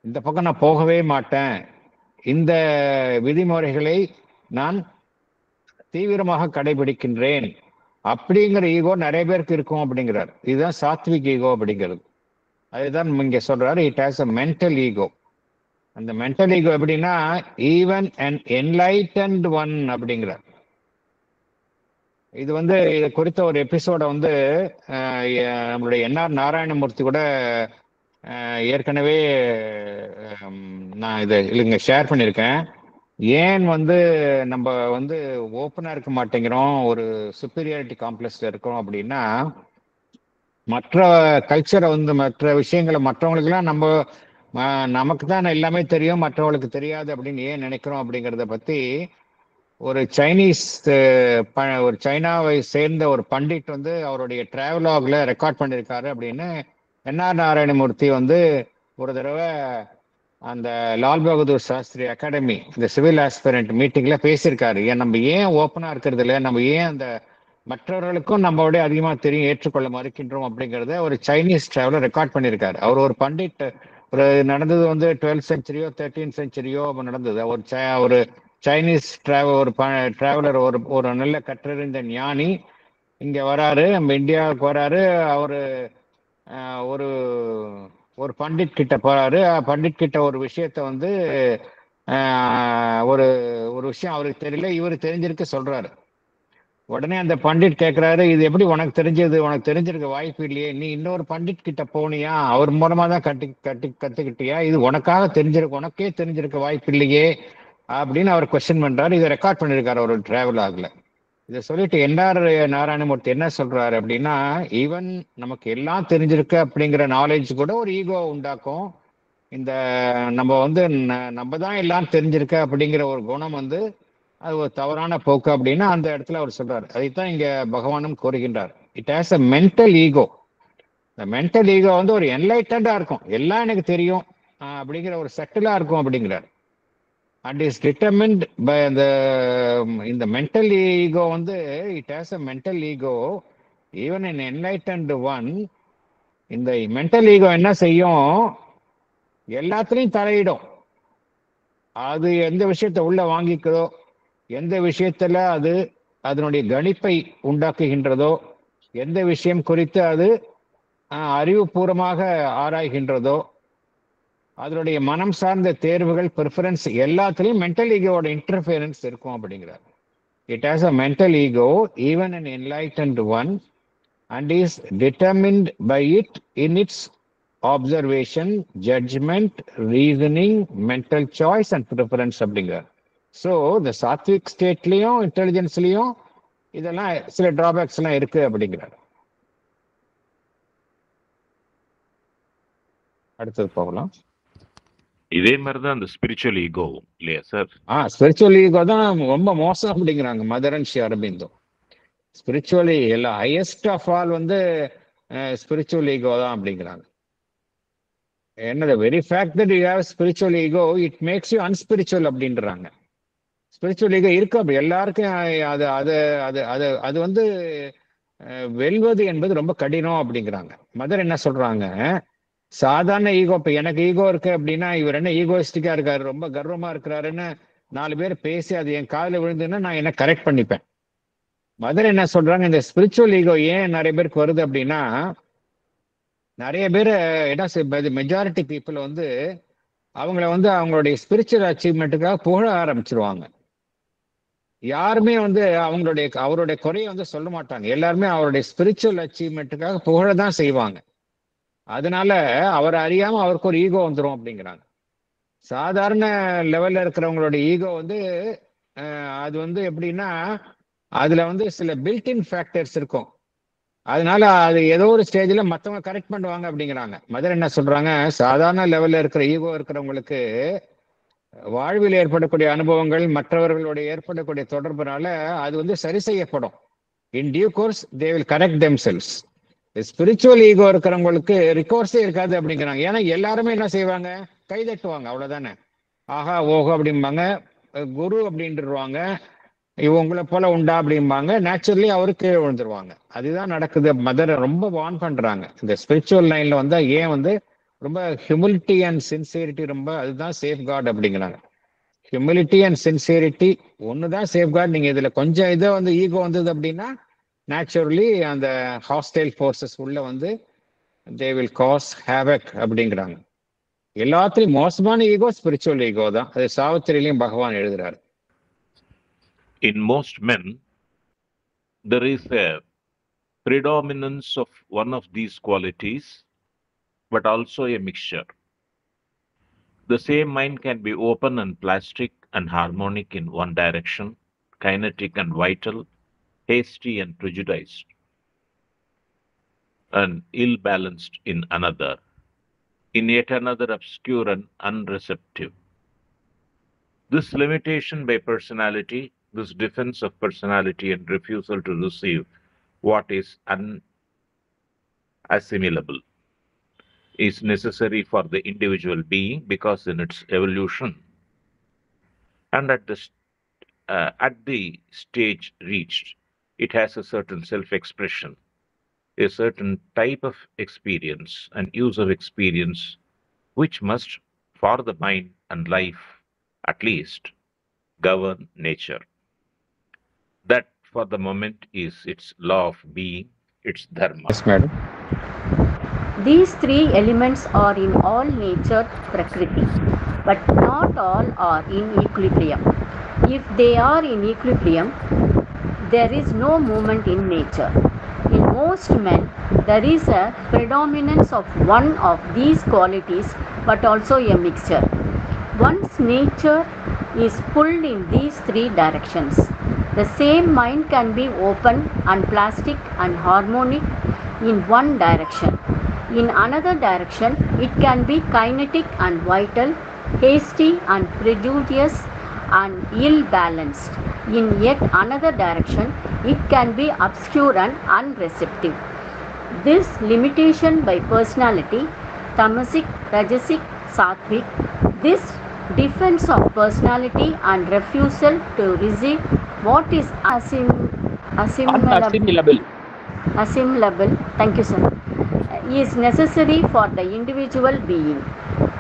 Speaker 1: இந்த பக்கம் நான் போகவே மாட்டேன், இந்த விதிமுறைகளை நான் தீவிரமாக கடைபிடிக்கின்றேன் அப்படிங்கிற ஈகோ நிறைய பேருக்கு இருக்கும் அப்படிங்கிறார். இதுதான் சாத்விக் ஈகோ அப்படிங்கிறது. அதுதான் இங்க சொல்றாரு, it has a mental ego. அந்த மென்டல் ஈகோ எப்படின்னா, ஈவன் அண்ட் என்லைட்டன்ட் ஒன் அப்படிங்கிறார். இது வந்து இதை குறித்த ஒரு எபிசோட வந்து நம்மளுடைய என்ஆர் நாராயணமூர்த்தி கூட ஏற்கனவே நான் இதை இங்க ஷேர் பண்ணியிருக்கேன். ஏன் வந்து நம்ம வந்து ஓப்பனா இருக்க மாட்டேங்கிறோம், ஒரு சுப்பீரியாரிட்டி காம்ப்ளெக்ஸ்ல இருக்கிறோம் அப்படின்னா, மற்ற கல்ச்சரை வந்து மற்ற விஷயங்களை மற்றவங்களுக்கெல்லாம் நம்ம நமக்கு தான் எல்லாமே தெரியும், மற்றவங்களுக்கு தெரியாது அப்படின்னு ஏன் நினைக்கிறோம் அப்படிங்கிறத பத்தி ஒரு சைனீஸ் ஒரு சைனாவை சேர்ந்த ஒரு பண்டிட் வந்து அவருடைய டிராவலாக்ல ரெக்கார்ட் பண்ணியிருக்காரு அப்படின்னு என்ஆர் நாராயணமூர்த்தி வந்து ஒரு தடவை அந்த லால் பகதூர் சாஸ்திரி அகாடமி இந்த சிவில் ஆஸ்பிரண்ட் மீட்டிங்ல பேசியிருக்காரு. நம்ம ஏன் ஓப்பனா இருக்கிறது இல்லை, நம்ம ஏன் அந்த மற்றவர்களுக்கும் நம்மளோட அதிகமா தெரியும் ஏற்றுக்கொள்ள மறுக்கின்றோம் அப்படிங்கிறத ஒரு சைனீஸ் டிராவலர் ரெக்கார்ட் பண்ணியிருக்காரு. அவர் ஒரு பண்டிட். ஒரு நடந்தது வந்து 12th செஞ்சுரியோ 13th செஞ்சுரியோ நடந்தது. ஒரு சைனீஸ் டிராவலர் ஒரு நல்ல கற்றறிந்த ஞானி இங்க வராரு, நம்ம இந்தியாவுக்கு வராரு. அவரு ஒரு ஒரு பண்டிட் கிட்ட போறாரு. பண்டிட் கிட்ட ஒரு விஷயத்த வந்து ஒரு ஒரு விஷயம் அவருக்கு தெரியல, இவரு தெரிஞ்சிருக்கு சொல்றாரு. உடனே அந்த பண்டிட் கேட்கிறாரு, இது எப்படி உனக்கு தெரிஞ்சது, உனக்கு தெரிஞ்சிருக்க வாய்ப்பு இல்லையே, நீ இன்னொரு பண்டிட் கிட்ட போனியா, அவர் மூலமா தான் கத்துக்கிட்டியா, இது உனக்காக தெரிஞ்சிருக்க, உனக்கே தெரிஞ்சிருக்க வாய்ப்பு இல்லையே அப்படின்னு அவர் கொஸ்டின் பண்றாரு. இதை ரெக்கார்ட் பண்ணிருக்காரு ஒரு டிராவல் ஆகல. இதை சொல்லிட்டு என்ஆர் நாராயணமூர்த்தி என்ன சொல்றாரு அப்படின்னா, ஈவன் நமக்கு எல்லாம் தெரிஞ்சிருக்கு அப்படிங்கிற நாலேஜ் கூட ஒரு ஈகோ உண்டாக்கும். இந்த நம்ம வந்து நம்ம தான் எல்லாம் தெரிஞ்சிருக்க அப்படிங்கிற ஒரு குணம் வந்து அது ஒரு தவறான போக்கு அப்படின்னு அந்த இடத்துல அவர் சொல்றாரு. அதைத்தான் இங்க பகவானும் கூறுகின்றார். It has a mental ego. இந்த மென்டல் ஈகோ வந்து ஒரு என்லைட்டண்டா இருக்கும், எல்லாம் எனக்கு தெரியும் அப்படிங்கிற ஒரு செட்டிலா இருக்கும் அப்படிங்கிறார். அண்ட் இஸ் டிட்டர்மின்ட் பை இந்த மென்டல் ஈகோ வந்து it has a mental ego even in enlightened one. இந்த மென்டல் ஈகோ என்ன செய்யும், எல்லாத்துலயும் தலையிடும். அது எந்த விஷயத்த உள்ள வாங்கிக்கிறதோ, எந்த விஷயத்துல அது அதனுடைய கணிப்பை உண்டாக்குகின்றதோ, எந்த விஷயம் குறித்து அது அறிவுபூர்வமாக ஆராய்கின்றதோ, அதனுடைய மனம் சார்ந்த தேர்வுகள் ப்ரிஃபரன்ஸ் எல்லாத்துலயும் மென்டல் ஈகோவோட இன்டர்ஃபியரன்ஸ் இருக்கும் அப்படிங்கிறார். It has a mental ego even an enlightened one and is determined by it in its observation, judgment, reasoning, mental choice and preference அப்படிங்கிறார். ஸோ இந்த சாத்விக் ஸ்டேட்லயும் இன்டெலிஜென்ஸ்லயும் இதெல்லாம் சில டிராபேக்ஸ் எல்லாம் இருக்கு அப்படிங்கிறார். அடுத்தது போகலாம்.
Speaker 2: இதே மாதிரிதான் அந்த ஸ்பிரிச்சுவல் ஈகோ இல்லையா சார்?
Speaker 1: ஸ்பிரிச்சுவல் ஈகோ தான் ரொம்ப மோசம் அப்படிங்கிறாங்க Mother and Sri Aurobindo. Spiritually எல்லாம் ஹையஸ்ட் ஆஃப் ஆல் வந்து ஸ்பிரிச்சுவல் ஈகோ தான் அப்படிங்கிறாங்க. என்னது very fact that you have spiritual ego it makes you unspiritual அப்படின்றாங்க. ஸ்பிரிச்சுவல் ஈகோ இருக்கு அப்படி எல்லாருக்கும். அது அது அது அது அது வந்து வெல்வது என்பது ரொம்ப கடினம் அப்படிங்கிறாங்க. மதர் என்ன சொல்றாங்க, சாதாரண ஈகோ, இப்ப எனக்கு ஈகோ இருக்கு அப்படின்னா இவர் என்ன ஈகோயிஸ்டிக்கா இருக்காரு, ரொம்ப கர்வமா இருக்கிறாருன்னு 4 பேர் பேசி அது என் காதில் விழுந்துன்னா நான் என்ன கரெக்ட் பண்ணிப்பேன். மதர் என்ன சொல்றாங்க, இந்த ஸ்பிரிச்சுவல் ஈகோ ஏன் நிறைய பேருக்கு வருது அப்படின்னா, நிறைய பேர் என்ன மெஜாரிட்டி பீப்புள் வந்து அவங்கள வந்து அவங்களுடைய ஸ்பிரிச்சுவல் அச்சீவ்மெண்ட்டுக்காக புகழ ஆரம்பிச்சிருவாங்க. யாருமே வந்து அவருடைய குறையை வந்து சொல்ல மாட்டாங்க. எல்லாருமே அவருடைய ஸ்பிரிச்சுவல் அச்சீவ்மெண்ட்டுக்காக புகழ தான் செய்வாங்க. அதனால அவர் அறியாம அவருக்கு ஒரு ஈகோ வந்துடும் அப்படிங்கிறாங்க. சாதாரண லெவல்ல இருக்கிறவங்களுடைய ஈகோ வந்து அது வந்து எப்படின்னா அதுல வந்து சில பில்டின் ஃபேக்டர்ஸ் இருக்கும். அதனால அது ஏதோ ஒரு ஸ்டேஜ்ல மற்றவங்க கரெக்ட் பண்ணுவாங்க அப்படிங்கிறாங்க. மதர் என்ன சொல்றாங்க, சாதாரண லெவல்ல இருக்கிற ஈகோ இருக்கிறவங்களுக்கு வாழ்வில் ஏற்படக்கூடிய அனுபவங்கள் மற்றவர்களுடைய ஏற்படக்கூடிய தொடர்புனால அது வந்து சரி செய்யப்படும். In due course they will correct themselves. Spiritual ego இருக்கிறவங்களுக்கு ரிகோர்ஸே இருக்காது அப்படிங்கிறாங்க. ஏன்னா எல்லாருமே என்ன செய்வாங்க, கை தட்டுவாங்க, அவ்வளவுதானே. ஆஹா ஓஹோ அப்படிம்பாங்க, குரு அப்படின்ட்டுருவாங்க, இவங்களை போல உண்டா அப்படிம்பாங்க, நேச்சுரலி அவருக்கு விழுந்துருவாங்க. அதுதான் நடக்குது. மதர் ரொம்ப வார்ன் பண்றாங்க. இந்த ஸ்பிரிச்சுவல் லைன்ல வந்தா ஏன் வந்து ரொம்ப ஹியூமிலிட்டி அண்ட் சின்சியரிட்டி ரொம்ப அதுதான் சேஃப் கார்டு அப்படிங்கிறாங்க. ஹியூமிலிட்டி அண்ட் சின்சியரிட்டி ஒண்ணுதான் சேஃப் கார்டு. நீங்க இதுல கொஞ்சம் இதை வந்து ஈகோ வந்தது அப்படின்னா நேச்சுரலி அந்த ஹாஸ்டைல் ஃபோர்ஸஸ் உள்ள வந்து தே வில் காஸ் ஹேவக் அப்படிங்கிறாங்க. எல்லாத்துலயும் மோசமான ஈகோ ஸ்பிரிச்சுவல் ஈகோ தான். அது சாவித்திரியிலையும் பகவான் எழுதுறாரு.
Speaker 2: In most men, there is a predominance of one of these qualities, but also a mixture. The same mind can be open and plastic and harmonic in one direction, kinetic and vital, hasty and prejudiced, and ill-balanced in another. in yet another obscure and unreceptive. This limitation by personality, this defense of personality and refusal to receive what is unassimilable, is necessary for the individual being because in its evolution and at the stage reached, it has a certain self-expression, a certain type of experience and use of experience which must, for the mind and life at least, govern nature. That for the moment is its law of being, its dharma.
Speaker 1: Yes, madam.
Speaker 7: These three elements are in all nature Prakriti, but not all are in equilibrium. If they are in equilibrium, there is no movement in nature. In most men, there is a predominance of one of these qualities, but also a mixture. One's nature is pulled in these three directions. The same mind can be open and plastic and harmonic in one direction. In another direction, it can be kinetic and vital, hasty and prejudiced and ill-balanced. In yet another direction, it can be obscure and unreceptive. This limitation by personality, tamasic, rajasic, sattvic, this defense of personality and refusal to receive what is
Speaker 5: Unassimilable.
Speaker 7: assimilable, thank you sir, is necessary for the individual being.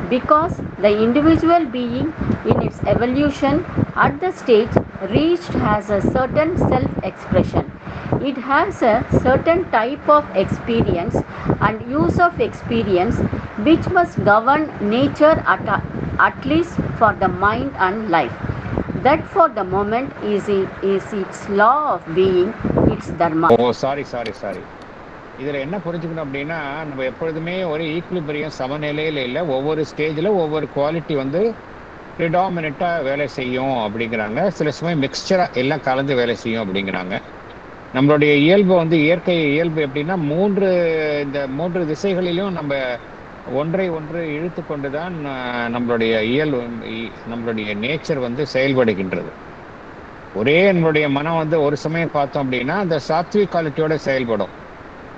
Speaker 7: Because the individual being in its evolution at the stage reached has a certain self-expression. It has a certain type of experience and use of experience which must govern nature at least for the mind and life. That for the moment is its law of being, its dharma.
Speaker 1: Oh sorry. இதில் என்ன புரிஞ்சுக்கணும் அப்படின்னா, நம்ம எப்பொழுதுமே ஒரு equilibrium சமநிலையில் இல்லை. ஒவ்வொரு ஸ்டேஜில் ஒவ்வொரு குவாலிட்டி வந்து ப்ரிடாமினண்ட்டாக வேலை செய்யும் அப்படிங்கிறாங்க. சில சமயம் மிக்சராக எல்லாம் கலந்து வேலை செய்யும் அப்படிங்கிறாங்க. நம்மளுடைய இயல்பு வந்து இயற்கை இயல்பு எப்படின்னா, இந்த மூன்று திசைகளிலும் நம்ம ஒன்று இழுத்து கொண்டு தான் நம்மளுடைய நம்மளுடைய நேச்சர் வந்து செயல்படுகின்றது. நம்மளுடைய மனம் வந்து ஒரு சமயம் பார்த்தோம் அப்படின்னா அந்த சாத்விக் குவாலிட்டியோட செயல்படும்,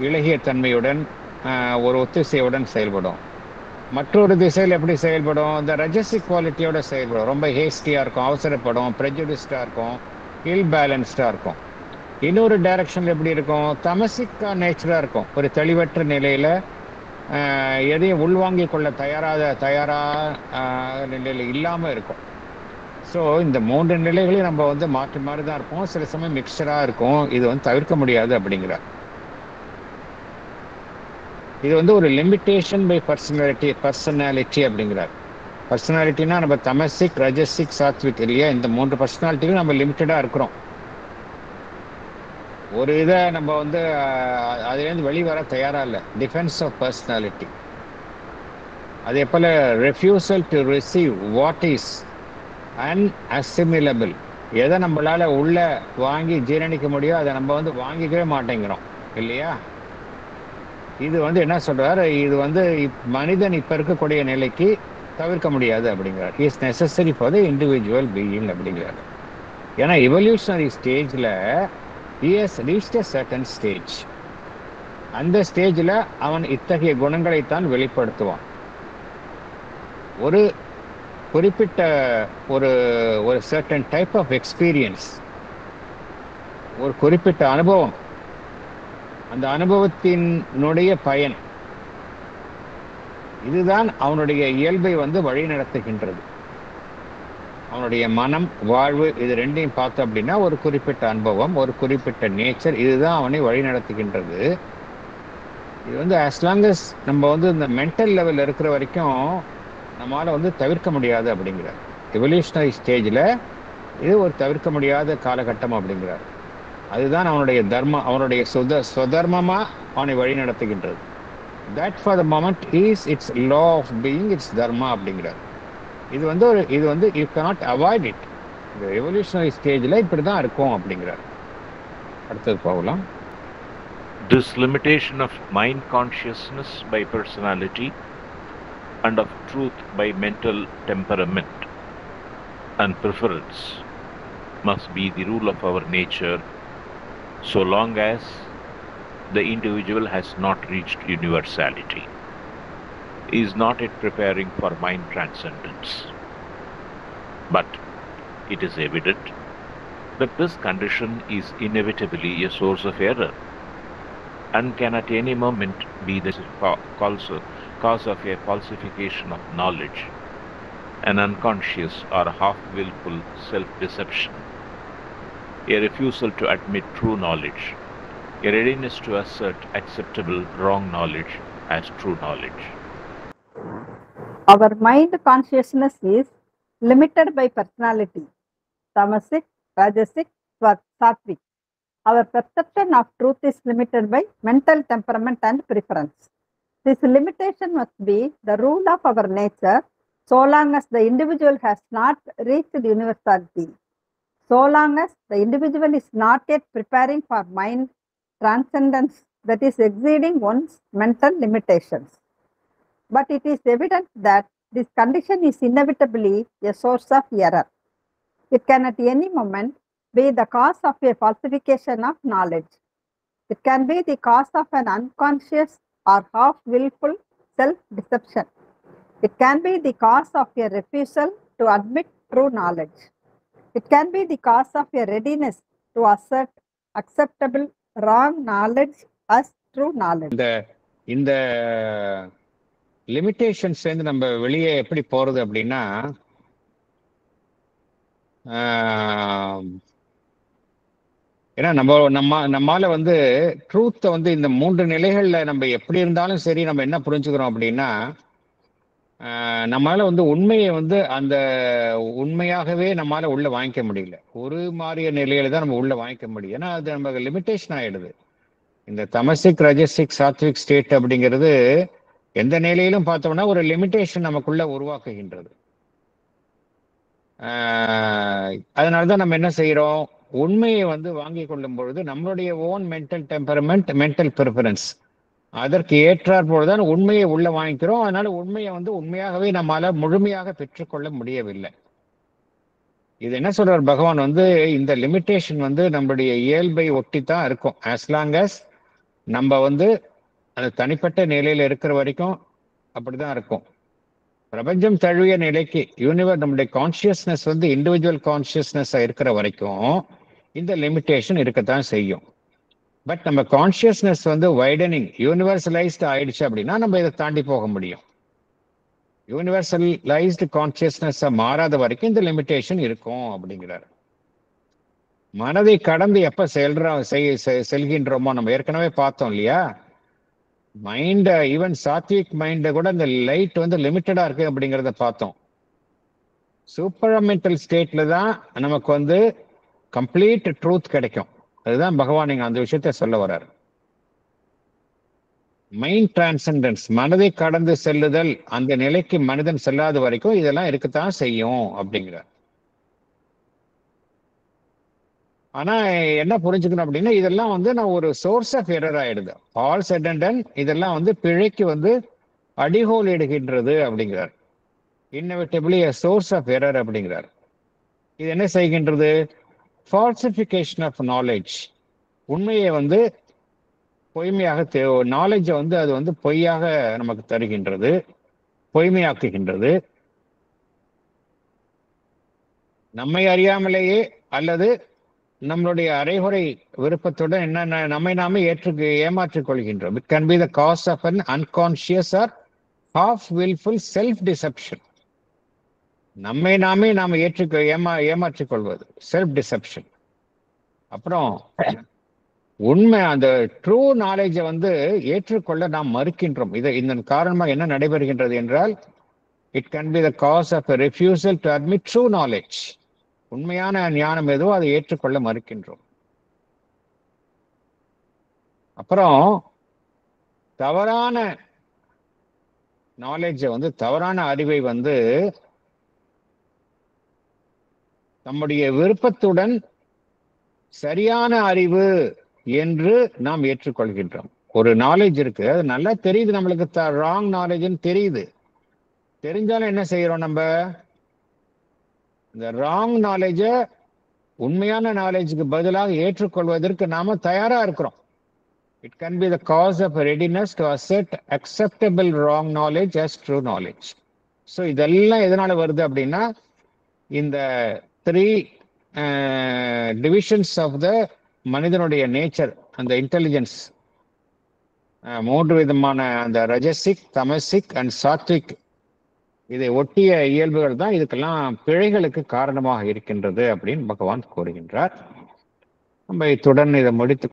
Speaker 1: இளகிய தன்மையுடன் ஒரு ஒத்திசையுடன் செயல்படும். மற்றொரு திசையில் எப்படி செயல்படும், இந்த ரஜசிக் குவாலிட்டியோட செயல்படும், ரொம்ப ஹேஸ்டியாக இருக்கும், அவசரப்படும், ப்ரெஜுடிஸ்டாக இருக்கும், இல் பேலன்ஸ்டாக இருக்கும். இன்னொரு டைரக்ஷனில் எப்படி இருக்கும், தமசிக்கா நேச்சராக இருக்கும், ஒரு தெளிவற்ற நிலையில் எதையும் உள்வாங்கிக் கொள்ள தயாராக நிலையில் இல்லாமல் இருக்கும். ஸோ இந்த மூன்று நிலைகளையும் நம்ம வந்து மாற்றி மாறி தான் இருப்போம். சில சமயம் மிக்சராக இருக்கும். இது வந்து தவிர்க்க முடியாது அப்படிங்கிறார். இது வந்து ஒரு லிமிட்டேஷன் பை பர்சனாலிட்டி அப்படிங்கிறார். பர்சனாலிட்டினா நம்ம தமசிக், ரஜசிக், சாத்விக் இல்லையா, இந்த மூன்று பர்சனாலிட்டியும் நம்ம லிமிட்டடாக இருக்கிறோம். ஒரு இதை நம்ம வந்து அதுலேருந்து வெளிவர தயாராக இல்லை. Defence of personality. அதே போல் refusal to receive what is unassimilable. எதை நம்மளால் உள்ள வாங்கி ஜீரணிக்க முடியும் அதை நம்ம வந்து வாங்கிக்கவே மாட்டேங்கிறோம் இல்லையா. இது வந்து என்ன சொல்கிறார், இது வந்து மனிதன் இப்போ இருக்கக்கூடிய நிலைக்கு தவிர்க்க முடியாது அப்படிங்கிறார். Is necessary for the individual being அப்படிங்கிறார். ஏன்னா எவல்யூஷனரி ஸ்டேஜில் he has reached a certain stage. அந்த ஸ்டேஜில் அவன் இத்தகைய குணங்களைத்தான் வெளிப்படுத்துவான். ஒரு குறிப்பிட்ட ஒரு certain type of experience, ஒரு குறிப்பிட்ட அனுபவம், அந்த அனுபவத்தினுடைய பயன் இதுதான் அவனுடைய இயல்பை வந்து வழி நடத்துகின்றது. அவனுடைய மனம், வாழ்வு, இது ரெண்டையும் பார்த்தோம் அப்படின்னா ஒரு குறிப்பிட்ட அனுபவம், ஒரு குறிப்பிட்ட நேச்சர், இதுதான் அவனை வழி நடத்துகின்றது. இது வந்து ஆஸ் லாங் அஸ் நம்ம வந்து இந்த மென்டல் லெவலில் இருக்கிற வரைக்கும் நம்மளால் வந்து தவிர்க்க முடியாது அப்படிங்கிறார். எவல்யூஷனரி ஸ்டேஜில் இது ஒரு தவிர்க்க முடியாத காலகட்டம் அப்படிங்கிறார். அதுதான் அவனுடைய தர்மம், அவனுடைய சுதர்மமாக அவனை வழி நடத்துகின்றது. That for the moment is its law of being, its dharma அப்படிங்கிறார். இது வந்து யூ cannot அவாய்ட் இட். இந்த எவல்யூஷனரி ஸ்டேஜில் இப்படி தான் இருக்கும் அப்படிங்கிறார். அடுத்தது போகலாம்.
Speaker 2: This limitation of mind consciousness by personality and of truth by mental temperament and preference must be the rule of our nature so long as the individual has not reached universality, is not yet preparing for mind transcendence. But it is evident that this condition is inevitably a source of error and can at any moment be the cause of a falsification of knowledge, an unconscious or half-willful self-deception, a refusal to admit true knowledge, a readiness to assert acceptable wrong knowledge as true knowledge.
Speaker 6: Our mind consciousness is limited by personality, tamasic, rajasic, sattvic. Our perception of truth is limited by mental temperament and preference. This limitation must be the rule of our nature so long as the individual has not reached universality. So long as the individual is not yet preparing for mind transcendence, that is exceeding one's mental limitations. But it is evident that this condition is inevitably a source of error. It can at any moment be the cause of a falsification of knowledge. It can be the cause of an unconscious or half-willful self-deception. It can be the cause of a refusal to admit true knowledge. It can be the cause of a readiness to assert acceptable wrong knowledge as true knowledge.
Speaker 1: இந்த limitations நம்ம வெளியே எப்படி போறது அப்படின்னா, ஏன்னா நம்மால ட்ரூத்தை இந்த 3 நிலைகள்ல நம்ம எப்படி இருந்தாலும் சரி, நம்ம என்ன புரிஞ்சுக்கிறோம் அப்படின்னா, நம்மளால உண்மையை அந்த உண்மையாகவே நம்மளால உள்ள வாங்கிக்க முடியல. ஒரு மாறிய நிலையில தான் நம்ம உள்ள வாங்கிக்க முடியும். ஏன்னா அது நமக்கு லிமிட்டேஷன் ஆயிடுது. இந்த தமசிக், ரஜசிக், சாத்விக் ஸ்டேட் அப்படிங்கிறது எந்த நிலையிலும் பார்த்தோம்னா ஒரு லிமிட்டேஷன் நமக்குள்ள உருவாக்குகின்றது. அதனாலதான் நம்ம என்ன செய்யறோம், உண்மையை வாங்கி கொள்ளும் பொழுது நம்மளுடைய own mental temperament, mental preference அதற்கு ஏற்றாற் போலதான் உண்மையை உள்ள வாங்கிக்கிறோம். அதனால உண்மையை உண்மையாகவே நம்மால முழுமையாக பெற்றுக்கொள்ள முடியவில்லை. இது என்ன சொல்றார் பகவான், இந்த லிமிட்டேஷன் நம்மளுடைய இயல்பை ஒட்டித்தான் இருக்கும். ஆஸ் லாங் அஸ் நம்ம அந்த தனிப்பட்ட நிலையில இருக்கிற வரைக்கும் அப்படிதான் இருக்கும். பிரபஞ்சம் தழுவிய நிலைக்கு நம்முடைய கான்சியஸ்னஸ் இண்டிவிஜுவல் கான்சியஸ்னஸ் இருக்கிற வரைக்கும் இந்த லிமிட்டேஷன் இருக்கத்தான் செய்யும். பட் நம்ம கான்சியஸ்னஸ் வைடனிங், யூனிவர்சலைஸ்டு ஆயிடுச்சு அப்படின்னா நம்ம இதை தாண்டி போக முடியும். யூனிவர்சலைஸ்டு கான்சியஸ்னஸ் மாறாத வரைக்கும் இந்த லிமிட்டேஷன் இருக்கும் அப்படிங்கிறார். மனதை கடந்து எப்ப செல்கின்றோமோ, நம்ம ஏற்கனவே பார்த்தோம் இல்லையா, மைண்ட், ஈவன் சாத்விக் மைண்ட் கூட இந்த லைட் லிமிட்டடா இருக்கு அப்படிங்கிறத பார்த்தோம். சூப்பர்மெண்டல் ஸ்டேட்ல தான் நமக்கு கம்ப்ளீட் ட்ரூத் கிடைக்கும். அதுதான் பகவான் இங்க அந்த விஷயத்த சொல்ல வர்றாரு. மைண்ட் டிரான்செண்டன்ஸ், மனதை கடந்து செல்லுதல், அந்த நிலைக்கு மனிதன் செல்லாத வரைக்கும் இதெல்லாம் இருக்கத்தான் செய்யும் அப்படிங்கிறார். ஆனா என்ன புரிஞ்சுக்கணும் அப்படின்னா, இதெல்லாம் நான் ஒரு சோர்ஸ் ஆஃப் எரர் ஆயிடுது. ஆல் செட் அண்ட் டன் இதெல்லாம் பிழைக்கு அடிகோல் இடுகின்றது அப்படிங்கிறார். இன்னெவிட்டபிளி a சோர்ஸ் ஆஃப் எரர் அப்படிங்கிறார். இது என்ன செய்கின்றது, ஃபால்சிஃபிகேஷன் ஆஃப் நாலேஜ். உண்மையை பொய்மையாக, நாலேஜை அது பொய்யாக நமக்கு தருகின்றது, பொய்மையாக்குகின்றது. நம்மை அறியாமலேயே அல்லது நம்மளுடைய அரைகுறை விருப்பத்துடன் என்ன நம்மை நாமே ஏமாற்றிக் கொள்கின்றோம். It can be the cause of an unconscious or half willful self deception. நம்மை நாமே நாம ஏமாற்றிக் கொள்வது செல்ஃப் டிசெப்ஷன். அப்புறம் உண்மை, அந்த ட்ரூ நாலேஜை ஏற்றுக்கொள்ள நாம் மறுக்கின்றோம். இதன் காரணமாக என்ன நடைபெறுகின்றது என்றால், it can be the cause of refusal to admit true knowledge. உண்மையான ஞானம் எதுவோ அதை ஏற்றுக்கொள்ள மறுக்கின்றோம். அப்புறம் தவறான நாலேஜை தவறான அறிவை நம்முடைய விருப்பத்துடன் சரியான அறிவு என்று நாம் ஏற்றுக்கொள்கின்றோம். ஒரு நாலேஜ் இருக்கு, அது நல்லா தெரியுது, நம்மளுக்கு ராங் நாலேஜ்னு தெரியுது. தெரிஞ்சாலும் என்ன செய்யறோம் நம்ம? இந்த ராங் நாலேஜ உண்மையான நாலேஜுக்கு பதிலாக ஏற்றுக்கொள்வதற்கு நாம தயாரா இருக்கிறோம். It can be the cause of readiness to accept acceptable wrong knowledge as true knowledge. So இதெல்லாம் எதனால வருது அப்படின்னா, இந்த 3 divisions of the மனிதனுடைய நேச்சர், அந்த இன்டெலிஜென்ஸ், 3 விதமான அந்த ரஜசிக், தமசிக் அண்ட் சாத்விக், இதை ஒட்டிய இயல்புகள் தான் இதுக்கெல்லாம் பிழைகளுக்கு காரணமாக இருக்கின்றது அப்படின்னு பகவான் கூறுகின்றார். நம்ம இத்துடன் இதை முடித்து